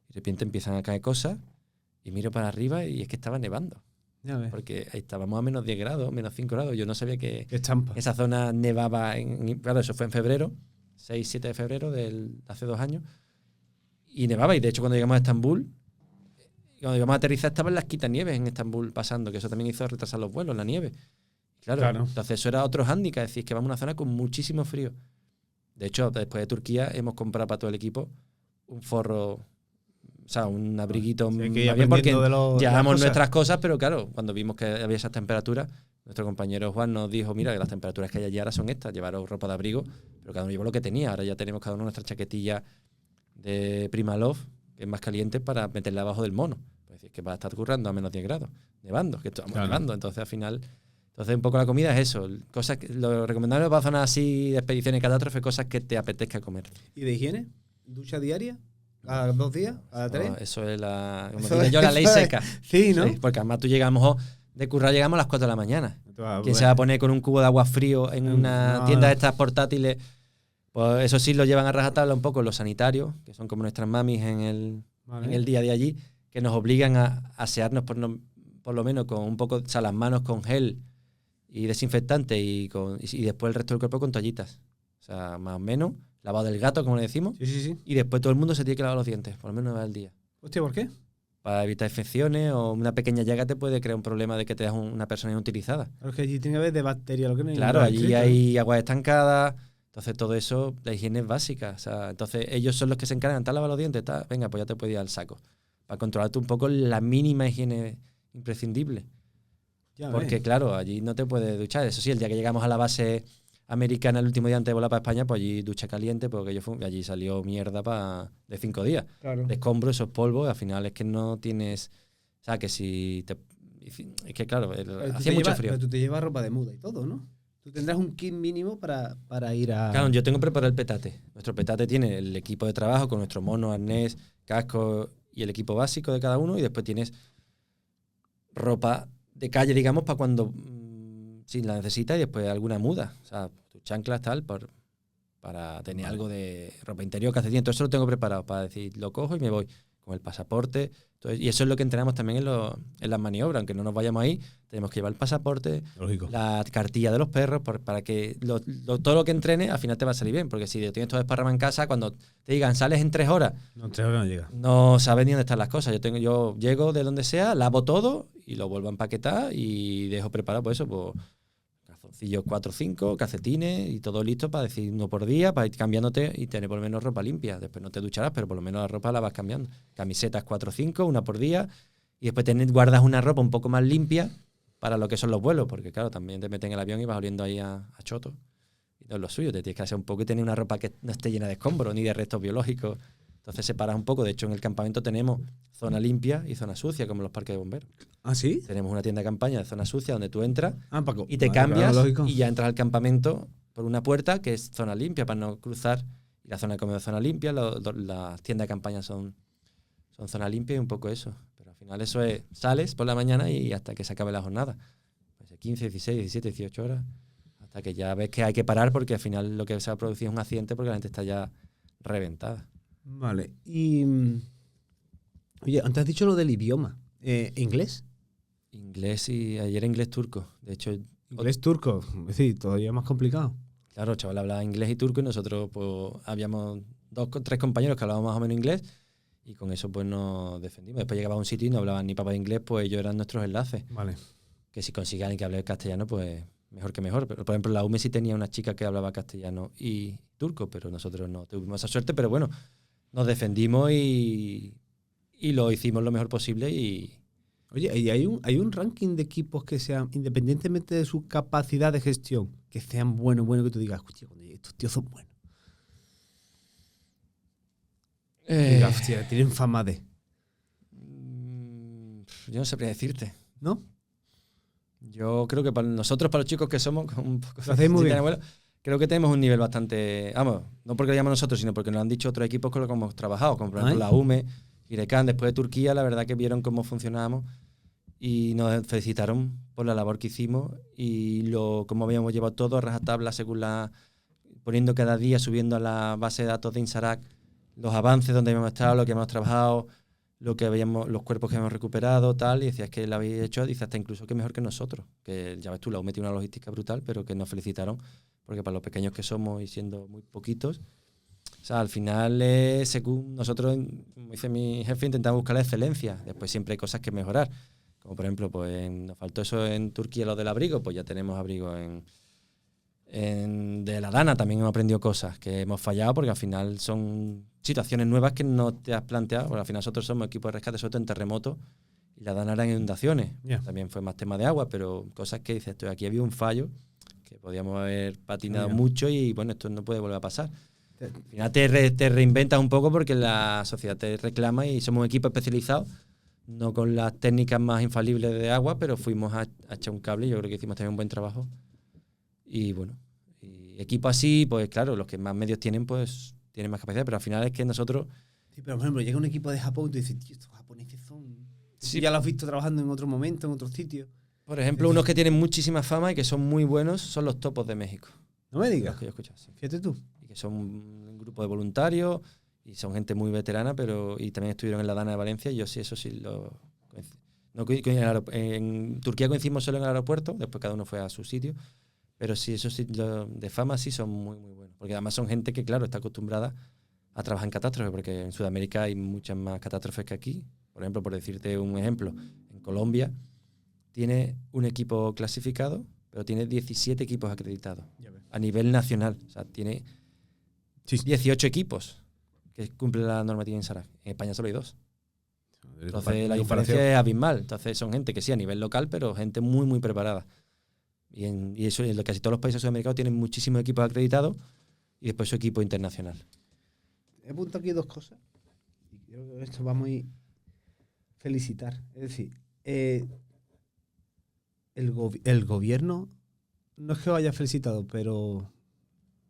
y de repente empiezan a caer cosas y miro para arriba y es que estaba nevando. Porque ahí estábamos a menos 10 grados, menos 5 grados. Yo no sabía que esa zona nevaba. Claro, eso fue en febrero, 6-7 de febrero hace 2 años. Y nevaba. Y de hecho, cuando llegamos a Estambul, cuando llegamos a aterrizar, estaban las quitanieves en Estambul pasando, que eso también hizo retrasar los vuelos, la nieve. Claro. Entonces, eso era otro hándicap, es decir, que vamos a una zona con muchísimo frío. De hecho, después de Turquía hemos comprado para todo el equipo un forro, o sea, un abriguito bien, porque llevamos nuestras cosas, pero claro, cuando vimos que había esas temperaturas, nuestro compañero Juan nos dijo, mira, que las temperaturas que hay allí ahora son estas, llevaros ropa de abrigo, pero cada uno llevó lo que tenía. Ahora ya tenemos cada uno nuestra chaquetilla de Primalove, que es más caliente, para meterla abajo del mono. Es decir, que va a estar currando a menos 10 grados, nevando, que estamos nevando, entonces al final... Entonces, un poco la comida es eso. Cosas lo recomendable para zonas así de expediciones y catástrofe, cosas que te apetezca comer. ¿Y de higiene? ¿Ducha diaria? ¿A 2 días? ¿A 3? No, eso es la ley seca. Sí, ¿no? Sí, porque además tú llegamos de currar, llegamos a las 4 de la mañana. ¿Quién se va a poner con un cubo de agua frío en una tienda de estas portátiles? Pues eso sí lo llevan a rajatabla un poco los sanitarios, que son como nuestras mamis en el día de allí, que nos obligan a asearnos por lo menos con un poco, o sea, las manos con gel y desinfectante y después el resto del cuerpo con toallitas. O sea, más o menos, lavado del gato, como le decimos. Sí. Y después todo el mundo se tiene que lavar los dientes, por lo menos una vez al día. Hostia, ¿por qué? Para evitar infecciones, o una pequeña llaga te puede crear un problema de que te das una persona inutilizada. Claro, es que allí tiene que haber de bacterias, lo que no hay. Claro, allí hay aguas estancadas, entonces todo eso, la higiene es básica. O sea, entonces ellos son los que se encargan, ¿te has lavado los dientes? Venga, pues ya te puedes ir al saco. para controlarte un poco la mínima higiene imprescindible. Ya Porque, claro, allí no te puedes duchar. Eso sí, el día que llegamos a la base americana, el último día antes de volar para España, pues allí ducha caliente, porque allí salió mierda de 5 días. Claro. De escombros, esos polvos, al final es que no tienes... O sea, que si te... Es que, claro, hacía mucho frío. Pero tú te llevas ropa de muda y todo, ¿no? Tú tendrás un kit mínimo para ir a... Claro, yo tengo preparado el petate. Nuestro petate tiene el equipo de trabajo con nuestro mono, arnés, casco y el equipo básico de cada uno, y después tienes ropa de calle, digamos, para cuando si la necesitas, y después alguna muda. O sea, tus chanclas, tal, para tener algo de ropa interior, calcetín. Todo eso lo tengo preparado para decir, lo cojo y me voy con el pasaporte. Entonces, y eso es lo que entrenamos también en las maniobras. Aunque no nos vayamos ahí, tenemos que llevar el pasaporte, Lógico. la cartilla de los perros, para que todo lo que entrenes al final te va a salir bien. Porque si tienes todo desparramado en casa, cuando te digan, sales en 3 horas, No, 3 horas no llega. no sabes ni dónde están las cosas. Yo llego de donde sea, lavo todo y lo vuelvo a empaquetar y dejo preparado pues eso, pues calzoncillos 4 o 5, calcetines y todo listo para decir uno por día, para ir cambiándote y tener por lo menos ropa limpia. Después no te ducharás, pero por lo menos la ropa la vas cambiando. Camisetas 4 o 5, una por día, y después guardas una ropa un poco más limpia para lo que son los vuelos, porque claro, también te meten en el avión y vas oliendo ahí a choto. Y no es lo suyo, te tienes que hacer un poco y tener una ropa que no esté llena de escombros ni de restos biológicos. Entonces separas un poco. De hecho, en el campamento tenemos zona limpia y zona sucia, como en los parques de bomberos. ¿Ah, sí? Tenemos una tienda de campaña de zona sucia donde tú entras Paco. y te Vale, cambias claro, lógico. y ya entras al campamento por una puerta que es zona limpia para no cruzar. Y la zona de comedor es zona limpia, las tiendas de campaña son zona limpia y un poco eso. Pero al final eso es, sales por la mañana y hasta que se acabe la jornada. Pues 15, 16, 17, 18 horas. Hasta que ya ves que hay que parar porque al final lo que se va a producir es un accidente porque la gente está ya reventada. Vale. Y... Oye, antes has dicho lo del idioma. ¿Inglés? Inglés y ayer inglés-turco. De hecho, ¿Inglés turco? Es decir, todavía más complicado. claro, el chaval hablaba inglés y turco y nosotros pues habíamos 2 o 3 compañeros que hablaban más o menos inglés y con eso pues nos defendimos. Después llegaba a un sitio y no hablaban ni papá de inglés, pues ellos eran nuestros enlaces. Vale. Que si consigue alguien que hable castellano, pues mejor que mejor. Pero por ejemplo, la UME sí tenía una chica que hablaba castellano y turco, pero nosotros no tuvimos esa suerte, pero bueno, nos defendimos y lo hicimos lo mejor posible y... Oye, ¿y hay un ranking de equipos que sean, independientemente de su capacidad de gestión, que sean buenos, que tú digas, hostia, estos tíos son buenos? Digas, hostia, tienen fama de... Yo no sabría decirte. ¿No? Yo creo que para nosotros, para los chicos que somos, un poco Lo hacéis muy bien. abuelo, creo que tenemos un nivel bastante... Vamos, no porque lo llamamos nosotros, sino porque nos lo han dicho otros equipos con los que hemos trabajado, como por ejemplo la UME, Irecan, después de Turquía, la verdad que vieron cómo funcionábamos y nos felicitaron por la labor que hicimos y cómo habíamos llevado todo a rajatabla según poniendo cada día, subiendo a la base de datos de INSARAC los avances donde habíamos estado, lo que hemos trabajado, los cuerpos que hemos recuperado, tal, y decías que lo habéis hecho, dice hasta incluso que mejor que nosotros, que ya ves tú, la UME tiene una logística brutal, pero que nos felicitaron, porque para los pequeños que somos y siendo muy poquitos, o sea, al final, según nosotros, como dice mi jefe, intentamos buscar la excelencia, después siempre hay cosas que mejorar, como por ejemplo, pues nos faltó eso en Turquía, lo del abrigo, pues ya tenemos abrigo de la Dana, también hemos aprendido cosas que hemos fallado, porque al final son situaciones nuevas que no te has planteado, porque al final nosotros somos equipo de rescate, sobre todo en terremotos, y la Dana eran inundaciones. Yeah. También fue más tema de agua, pero cosas que dices, aquí había un fallo, que podíamos haber patinado Yeah. mucho y bueno, esto no puede volver a pasar. Al final te reinventas un poco porque la sociedad te reclama y somos un equipo especializado, no con las técnicas más infalibles de agua, pero fuimos a echar un cable y yo creo que hicimos también un buen trabajo. Y bueno, y equipo así, pues claro, los que más medios tienen, pues tienen más capacidad, pero al final es que nosotros... Sí, pero por ejemplo, llega un equipo de Japón y tú dices, tío, estos japoneses son... Sí. Ya lo has visto trabajando en otro momento, en otro sitio. Por ejemplo, unos que tienen muchísima fama y que son muy buenos son los Topos de México. No me digas. Los que yo he escuchado, sí. Fíjate tú. Y que son un grupo de voluntarios y son gente muy veterana, pero y también estuvieron en la Dana de Valencia y yo sí, eso sí lo... No, en Turquía coincidimos solo en el aeropuerto, después cada uno fue a su sitio, pero sí, eso sí, de fama sí son muy, muy buenos. Porque además son gente que, claro, está acostumbrada a trabajar en catástrofes, porque en Sudamérica hay muchas más catástrofes que aquí. Por ejemplo, por decirte un ejemplo, en Colombia tiene un equipo clasificado, pero tiene 17 equipos acreditados a nivel nacional. O sea, tiene 18 equipos que cumplen la normativa INSARAC. En España solo hay 2. Entonces la diferencia es abismal. Entonces son gente que sí a nivel local, pero gente muy, muy preparada. Y eso en casi todos los países sudamericanos tienen muchísimos equipos acreditados y después su equipo internacional. He apuntado aquí 2 cosas. Y creo que esto va muy felicitar. Es decir, el gobierno no es que os haya felicitado, pero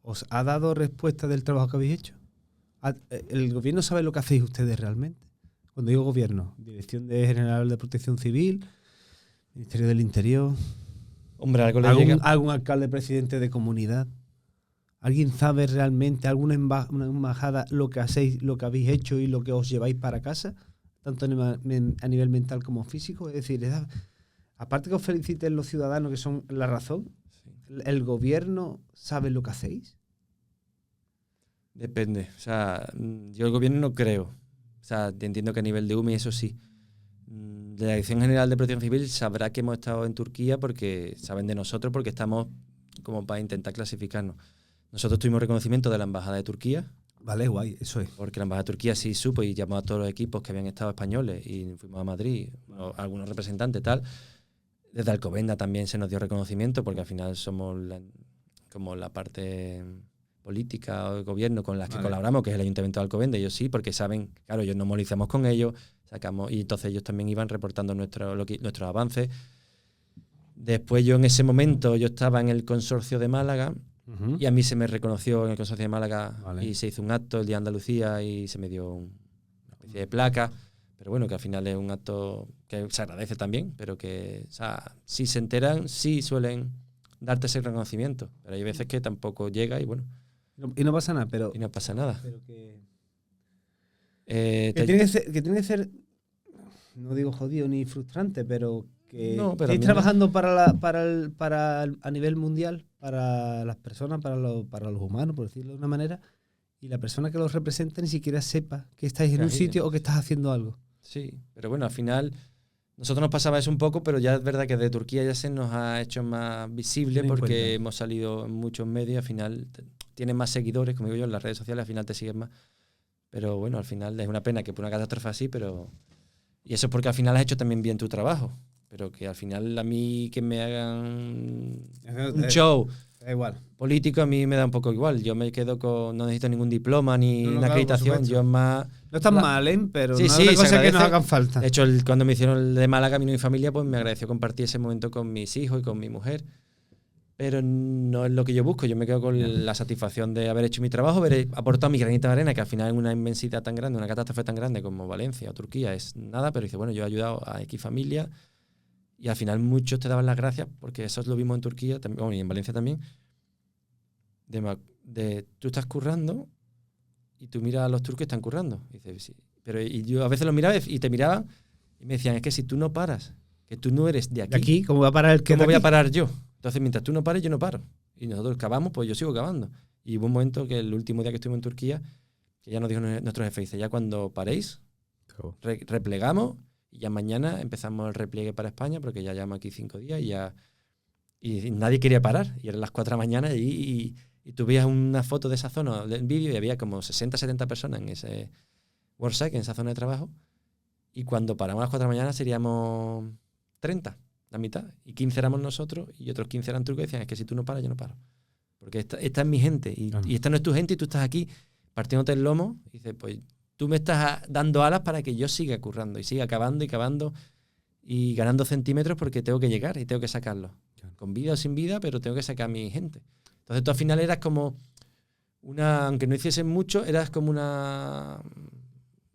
¿os ha dado respuesta del trabajo que habéis hecho? ¿El gobierno sabe lo que hacéis ustedes realmente? Cuando digo gobierno, Dirección General de Protección Civil, Ministerio del Interior, Hombre, algo le llega. algún alcalde, presidente de comunidad. ¿Alguien sabe realmente, alguna una embajada, lo que hacéis, lo que habéis hecho y lo que os lleváis para casa? Tanto a nivel mental como físico. Es decir, aparte que os feliciten los ciudadanos, que son la razón, ¿el gobierno sabe lo que hacéis? Depende. O sea, yo el gobierno no creo. O sea, entiendo que a nivel de UMI eso sí. La Dirección General de Protección Civil sabrá que hemos estado en Turquía porque saben de nosotros, porque estamos como para intentar clasificarnos. Nosotros tuvimos reconocimiento de la Embajada de Turquía. Vale, guay, eso es. Porque la Embajada de Turquía sí supo y llamó a todos los equipos que habían estado españoles y fuimos a Madrid, algunos representantes tal. Desde Alcobendas también se nos dio reconocimiento porque al final somos como la parte política o de gobierno con las que colaboramos, que es el Ayuntamiento de Alcobendas. Ellos sí, porque saben, claro, ellos nos movilizamos con ellos, sacamos y entonces ellos también iban reportando nuestros avances. Después yo en ese momento yo estaba en el consorcio de Málaga. Uh-huh. Y a mí se me reconoció en el Consorcio de Málaga y se hizo un acto el Día de Andalucía y se me dio una especie de placa, pero bueno, que al final es un acto que se agradece también, pero que, o sea, si se enteran, sí suelen darte ese reconocimiento, pero hay veces que tampoco llega y bueno. Y no pasa nada, pero... Y no pasa nada. Pero que tiene que ser, no digo jodido ni frustrante, pero... No, pero estáis trabajando para a nivel mundial, para las personas, para los humanos, por decirlo de una manera, y la persona que los representa ni siquiera sepa que estáis en un sitio o que estás haciendo algo. Sí, pero bueno, al final nosotros nos pasaba eso un poco, pero ya es verdad que de Turquía ya se nos ha hecho más visible porque hemos salido en muchos medios, al final tienes más seguidores, como digo yo, en las redes sociales, al final te siguen más. Pero bueno, al final es una pena que por una catástrofe así, pero... Y eso es porque al final has hecho también bien tu trabajo. Pero que al final a mí que me hagan un show igual. Político a mí me da un poco igual. Yo me quedo con... No necesito ningún diploma ni una acreditación. Yo más... No están mal, ¿eh? Pero sí, no sí, es cosa que nos hagan falta. De hecho, cuando me hicieron el de Málaga, mi familia, pues me agradeció compartir ese momento con mis hijos y con mi mujer. Pero no es lo que yo busco. Yo me quedo con la satisfacción de haber hecho mi trabajo, haber aportado mi granito de arena, que al final en una inmensidad tan grande, una catástrofe tan grande como Valencia o Turquía es nada, pero dice, bueno, yo he ayudado a X familia. Y al final muchos te daban las gracias, porque eso lo vimos en Turquía y en Valencia también, de tú estás currando y tú miras a los turcos que están currando. Y dices, sí. Pero y yo a veces los miraba y te miraban y me decían, es que si tú no paras, que tú no eres de aquí. ¿De aquí? ¿Cómo va a parar el que ¿Cómo voy a parar yo? Entonces, mientras tú no pares, yo no paro. Y nosotros cavamos, pues yo sigo cavando. Y hubo un momento que el último día que estuvimos en Turquía, que ya nos dijo nuestro jefe, dice, ya cuando paréis, replegamos. Y ya mañana empezamos el repliegue para España, porque ya llevamos aquí 5 días y nadie quería parar. Y eran las 4 de la mañana y tú veías una foto de esa zona, del vídeo, y había como 60, 70 personas en ese worksite, en esa zona de trabajo. Y cuando paramos a las 4 de la mañana seríamos 30, la mitad. Y 15 éramos nosotros y otros 15 eran turcos y decían, es que si tú no paras, yo no paro. Porque esta es mi gente y esta no es tu gente y tú estás aquí partiéndote el lomo. Y dices, pues... Tú me estás dando alas para que yo siga currando y siga cavando y cavando y ganando centímetros porque tengo que llegar y tengo que sacarlo. Claro. Con vida o sin vida, pero tengo que sacar a mi gente. Entonces tú al final eras como aunque no hiciesen mucho, eras como una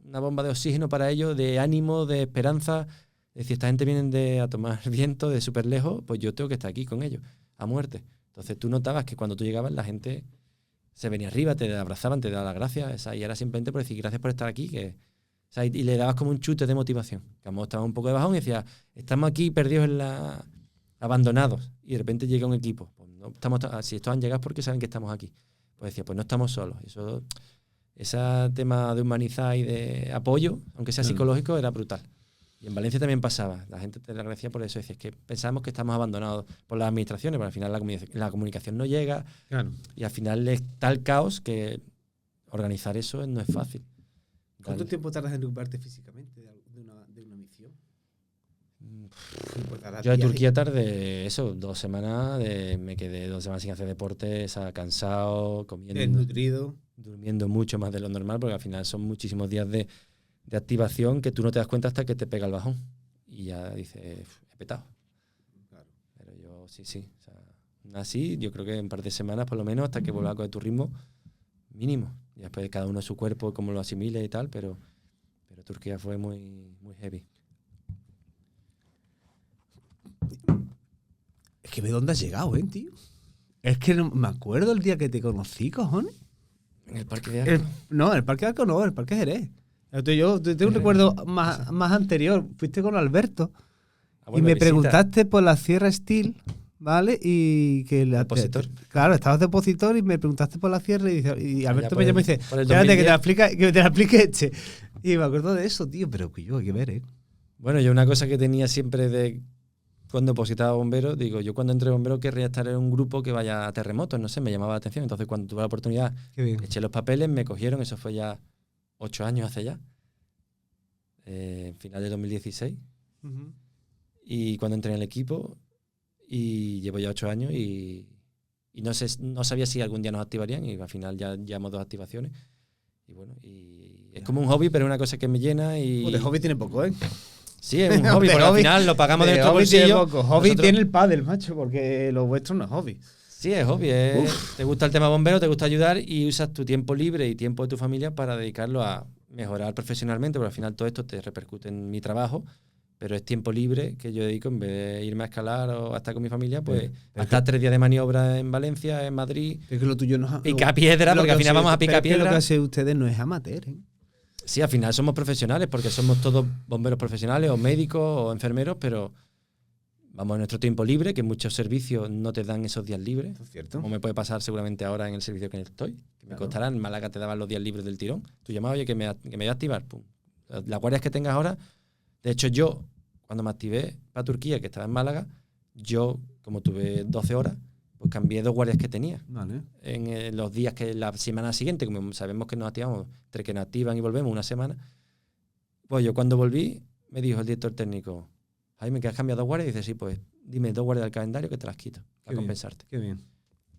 bomba de oxígeno para ellos, de ánimo, de esperanza. Es decir, esta gente viene a tomar viento de súper lejos, pues yo tengo que estar aquí con ellos, a muerte. Entonces tú notabas que cuando tú llegabas la gente... se venía arriba, te abrazaban, te daban las gracias, y era simplemente por decir gracias por estar aquí, y le dabas como un chute de motivación. Que a lo mejor estaba un poco de bajón y decía, estamos aquí perdidos abandonados, y de repente llega un equipo. Pues no estamos, si estos han llegado es porque saben que estamos aquí. Pues decía, pues no estamos solos. Ese tema de humanizar y de apoyo, aunque sea psicológico, era brutal. Y en Valencia también pasaba. La gente te agradecía por eso. Decía, es que pensamos que estamos abandonados por las administraciones, pero al final la comunicación no llega. Claro. Y al final es tal caos que organizar eso no es fácil. ¿Cuánto tiempo tardas en recuperarte físicamente de una Pues Yo de Turquía tardé eso, 2 semanas, me quedé 2 semanas sin hacer deporte, cansado, comiendo, desnutrido. durmiendo mucho más de lo normal, porque al final son muchísimos días de activación que tú no te das cuenta hasta que te pega el bajón. Y ya dices, he petado. Claro. Pero yo sí. O sea, así, yo creo que en un par de semanas por lo menos, hasta que vuelva a coger tu ritmo mínimo. Y después cada uno su cuerpo, cómo lo asimile y tal, pero Turquía fue muy, muy heavy. Es que ve dónde has llegado, tío. Es que no, me acuerdo el día que te conocí, cojones. En el Parque de Arco. No, el Parque de Arco no, el Parque Jerez. Yo tengo un recuerdo más anterior. Fuiste con Alberto y me preguntaste por la Sierra Steel, ¿vale? Y que Depositor. Claro, estabas depositor y me preguntaste por la Sierra y Alberto me llama y dice, por el espérate, que 2010. te la explique este. Y me acuerdo de eso, tío, pero que yo hay que ver, ¿eh? Bueno, yo una cosa que tenía siempre de cuando depositaba bomberos, digo, yo cuando entré bombero querría estar en un grupo que vaya a terremotos, no sé, me llamaba la atención. Entonces cuando tuve la oportunidad, eché los papeles, me cogieron, eso fue ya 8 años hace ya, final de 2016. Uh-huh. Y cuando entré en el equipo, y llevo ya 8 años y no sabía si algún día nos activarían y al final ya llevamos 2 activaciones. Y bueno, y es como un hobby, pero es una cosa que me llena y... De hobby tiene poco, ¿eh? Sí, es un hobby, porque al final lo pagamos de nuestro bolsillo. Tiene poco. Hobby tiene el pádel, macho, porque lo vuestro no es hobby. Sí, es hobby. Te gusta el tema bombero, te gusta ayudar y usas tu tiempo libre y tiempo de tu familia para dedicarlo a mejorar profesionalmente, porque al final todo esto te repercute en mi trabajo, pero es tiempo libre que yo dedico en vez de irme a escalar o a estar con mi familia, pues a estar 3 días de maniobra en Valencia, en Madrid. Es que lo tuyo no es... Pica piedra, porque al final vamos a picar piedra. Lo que hacen ustedes no es amateur, ¿eh? Sí, al final somos profesionales porque somos todos bomberos profesionales o médicos o enfermeros, pero vamos en nuestro tiempo libre, que muchos servicios no te dan esos días libres. ¿Es cierto? Como me puede pasar seguramente ahora en el servicio que estoy. Que me costará, en Málaga te daban los días libres del tirón. Tú llamabas, oye, que me voy a activar. Pum. Las guardias que tengas ahora, de hecho yo, cuando me activé para Turquía, que estaba en Málaga, yo, como tuve 12 horas, pues cambié 2 guardias que tenía. Vale. En los días que la semana siguiente, como sabemos que nos activamos, entre que nos activan y volvemos una semana, pues yo cuando volví, me dijo el director técnico, Jaime, ¿que has cambiado 2 guardias? Y dice, sí, pues dime 2 guardias del calendario que te las quito para compensarte. Qué bien.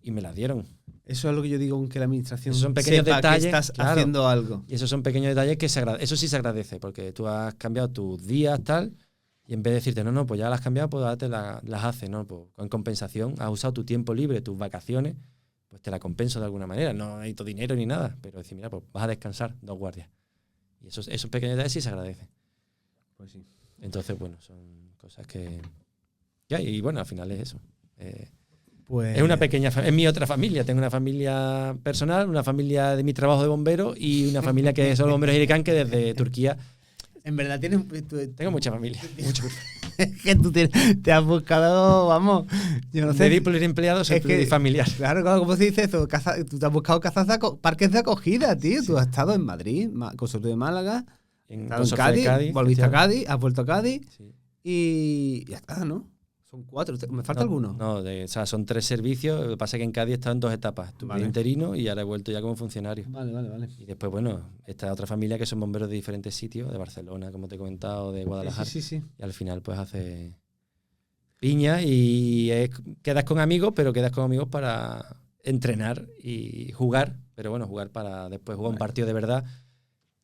Y me las dieron. Eso es lo que yo digo, que la administración esos son pequeños sepa detalles, que estás claro, haciendo algo. Y esos son pequeños detalles que eso sí se agradece, porque tú has cambiado tus días, tal, y en vez de decirte, no, pues ya las has cambiado, pues ahora te las haces, ¿no? Pues con compensación, has usado tu tiempo libre, tus vacaciones, pues te la compenso de alguna manera. No necesito dinero ni nada, pero decir, mira, pues vas a descansar 2 guardias. Y esos pequeños detalles sí se agradecen. Pues sí. Entonces, bueno, son cosas que hay. Y bueno, al final es eso. Pues... Es una pequeña es mi otra familia. Tengo una familia personal, una familia de mi trabajo de bombero y una familia que son los bomberos Hirikan, que desde Turquía. En verdad tienes... Tengo mucha familia. Es que tú te has buscado, vamos, yo no sé. De pluriempleado soy plurifamiliar. Claro, ¿cómo se dice eso? Tú te has buscado parques de acogida, tío. Sí. Tú has estado en Madrid, Consorcio de Málaga, en Cádiz, volviste a Cádiz, has vuelto a Cádiz, sí. Y ya está, ¿no? Son 4. ¿Me falta alguno? No, o sea, son 3 servicios. Lo que pasa es que en Cádiz he estado en 2 etapas. Estuve interino y ahora he vuelto ya como funcionario. Vale. Y después, bueno, esta otra familia que son bomberos de diferentes sitios, de Barcelona, como te he comentado, de Guadalajara. Sí. Y al final, pues, hace piña y quedas con amigos, pero quedas con amigos para entrenar y jugar. Pero bueno, jugar para después jugar un partido de verdad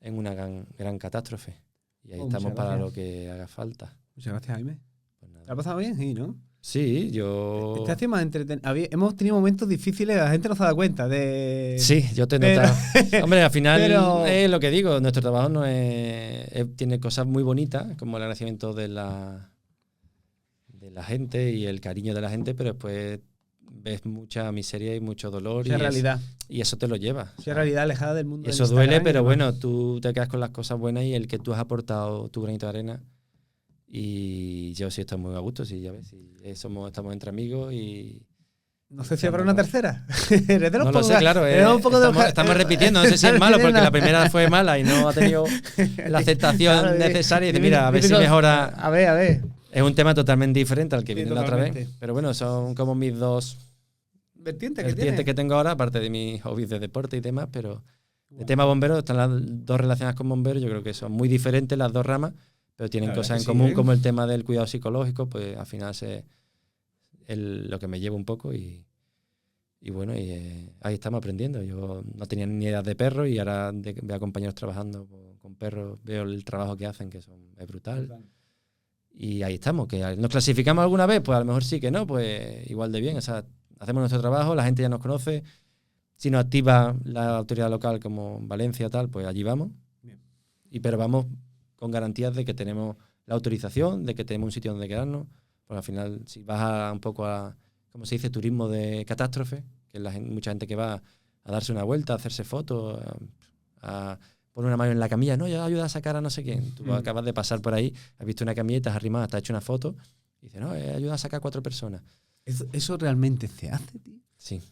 en una gran catástrofe. Y ahí estamos para lo que haga falta. Muchas gracias, Jaime. ¿Te ha pasado bien? Sí, ¿no? Sí, yo... Este hace más entretenido. Hemos tenido momentos difíciles, la gente no se da cuenta de... Sí, yo te he notado. Hombre, al final es lo que digo, nuestro trabajo no tiene cosas muy bonitas, como el agradecimiento de la gente y el cariño de la gente, pero después ves mucha miseria y mucho dolor. Mucha realidad. Y eso te lo lleva. Mucha realidad alejada del mundo. Y eso duele, pero bueno, tú te quedas con las cosas buenas y el que tú has aportado tu granito de arena. Y yo sí estoy muy a gusto, sí, ya ves. Estamos entre amigos y... No sé si habrá una tercera. No lo sé, claro. Estamos repitiendo, no sé si es malo, porque la primera fue mala y no ha tenido la aceptación necesaria. Y dice, mira, a ver si mejora. A ver. Es un tema totalmente diferente al que vino la otra vez. Pero bueno, son como mis 2 vertientes que tengo ahora, aparte de mis hobbies de deporte y demás. Pero el tema bombero, están las 2 relacionadas con bomberos, yo creo que son muy diferentes las 2 ramas, pero tienen La verdad cosas en que sí, común, ¿eh? como el tema del cuidado psicológico, pues al final lo que me lleva un poco y bueno, ahí estamos aprendiendo. Yo no tenía ni idea de perros y ahora veo a compañeros trabajando con perros, veo el trabajo que hacen, que es brutal. Y ahí estamos, que nos clasificamos alguna vez, pues a lo mejor sí que no, pues igual de bien. O sea, hacemos nuestro trabajo, la gente ya nos conoce. Si nos activa la autoridad local como Valencia tal, pues allí vamos. Bien. Pero vamos con garantías de que tenemos la autorización, de que tenemos un sitio donde quedarnos. Pues al final, si vas un poco a, como se dice, turismo de catástrofe, que es mucha gente que va a darse una vuelta, a hacerse fotos, a poner una mano en la camilla, no, yo ayuda a sacar a no sé quién. Tú acabas de pasar por ahí, has visto una camilla, te has arrimado, te has hecho una foto, y dices, no, ayuda a sacar a 4 personas. ¿Eso realmente se hace, tío? Sí,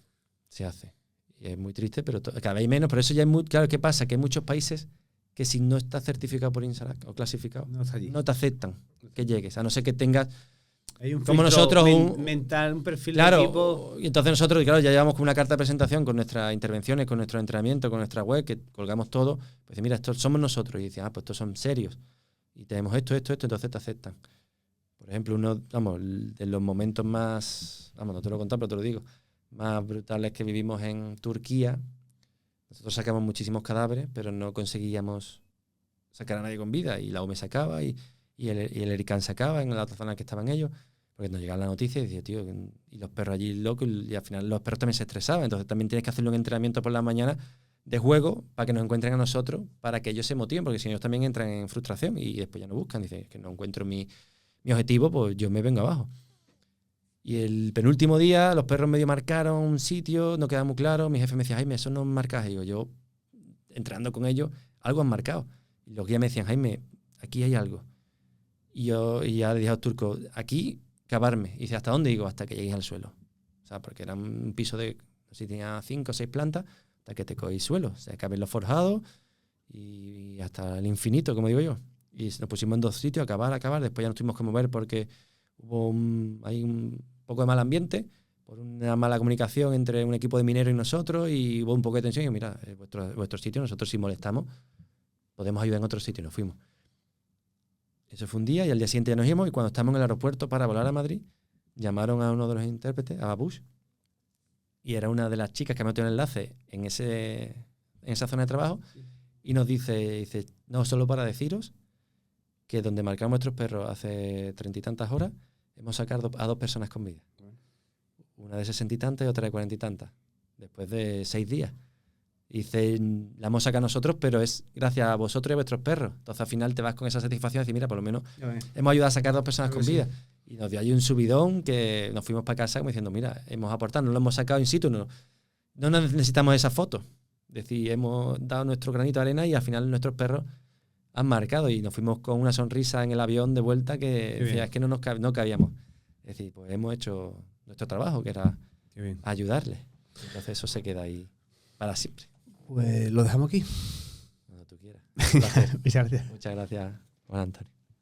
se hace. Y es muy triste, pero cada vez hay menos. Pero eso ya es muy claro. ¿Qué pasa? Que hay muchos países que si no estás certificado por INSARAC o clasificado, no te aceptan que llegues. A no ser que tengas, hay un como nosotros, mental, un perfil claro, de equipo. Y entonces nosotros, claro, ya llevamos con una carta de presentación con nuestras intervenciones, con nuestro entrenamiento, con nuestra web, que colgamos todo. Pues mira, estos somos nosotros. Y dicen, pues estos son serios. Y tenemos esto, entonces te aceptan. Por ejemplo, uno, de los momentos más, no te lo he contado, pero te lo digo, más brutales que vivimos en Turquía. Nosotros sacamos muchísimos cadáveres, pero no conseguíamos sacar a nadie con vida. Y la OME sacaba y el Ericán sacaba en la otra zona que estaban ellos, porque nos llegaba la noticia y decía, tío, y los perros allí locos, y al final los perros también se estresaban. Entonces también tienes que hacerle un entrenamiento por la mañana de juego para que nos encuentren a nosotros, para que ellos se motiven, porque si no ellos también entran en frustración y después ya no buscan. Dicen, que no encuentro mi objetivo, pues yo me vengo abajo. Y el penúltimo día los perros medio marcaron un sitio, no quedaba muy claro. Mi jefe me decía, Jaime, eso no marcas. Y digo, yo, entrando con ellos, algo han marcado. Y los guías me decían, Jaime, aquí hay algo. Y ya le dije al turco, aquí cavarme. Y dice, ¿hasta dónde? Digo, hasta que llegues al suelo. O sea, porque era un piso de, no sé si tenía 5 o 6 plantas, hasta que te cogí suelo. O sea, caben los forjados y hasta el infinito, como digo yo. Y nos pusimos en 2 sitios, a cavar. Después ya nos tuvimos que mover porque hubo un poco de mal ambiente, por una mala comunicación entre un equipo de mineros y nosotros, y hubo un poco de tensión. Y mira, vuestro sitio, nosotros si molestamos, podemos ayudar en otro sitio. Y nos fuimos. Eso fue un día, y al día siguiente ya nos íbamos, y cuando estábamos en el aeropuerto para volar a Madrid, llamaron a uno de los intérpretes, a Babush, y era una de las chicas que me metió el enlace en esa zona de trabajo, y nos dice, no, solo para deciros que donde marcamos nuestros perros hace 30 y tantas horas, hemos sacado a 2 personas con vida. Una de 60 y tantas y otra de 40 y tantas. Después de 6 días. Y dice, la hemos sacado nosotros, pero es gracias a vosotros y a vuestros perros. Entonces al final te vas con esa satisfacción de decir, mira, por lo menos hemos ayudado a sacar 2 personas con vida. Y nos dio ahí un subidón que nos fuimos para casa como diciendo, mira, hemos aportado, no lo hemos sacado in situ, no necesitamos esa foto. Es decir, hemos dado nuestro granito de arena y al final nuestros perros han marcado, y nos fuimos con una sonrisa en el avión de vuelta que decía, es que no cabíamos. Es decir, pues hemos hecho nuestro trabajo, que era ayudarles. Entonces eso se queda ahí para siempre. Pues lo dejamos aquí. Cuando tú quieras. Un placer. Muchas gracias. Muchas gracias, Juan Antonio.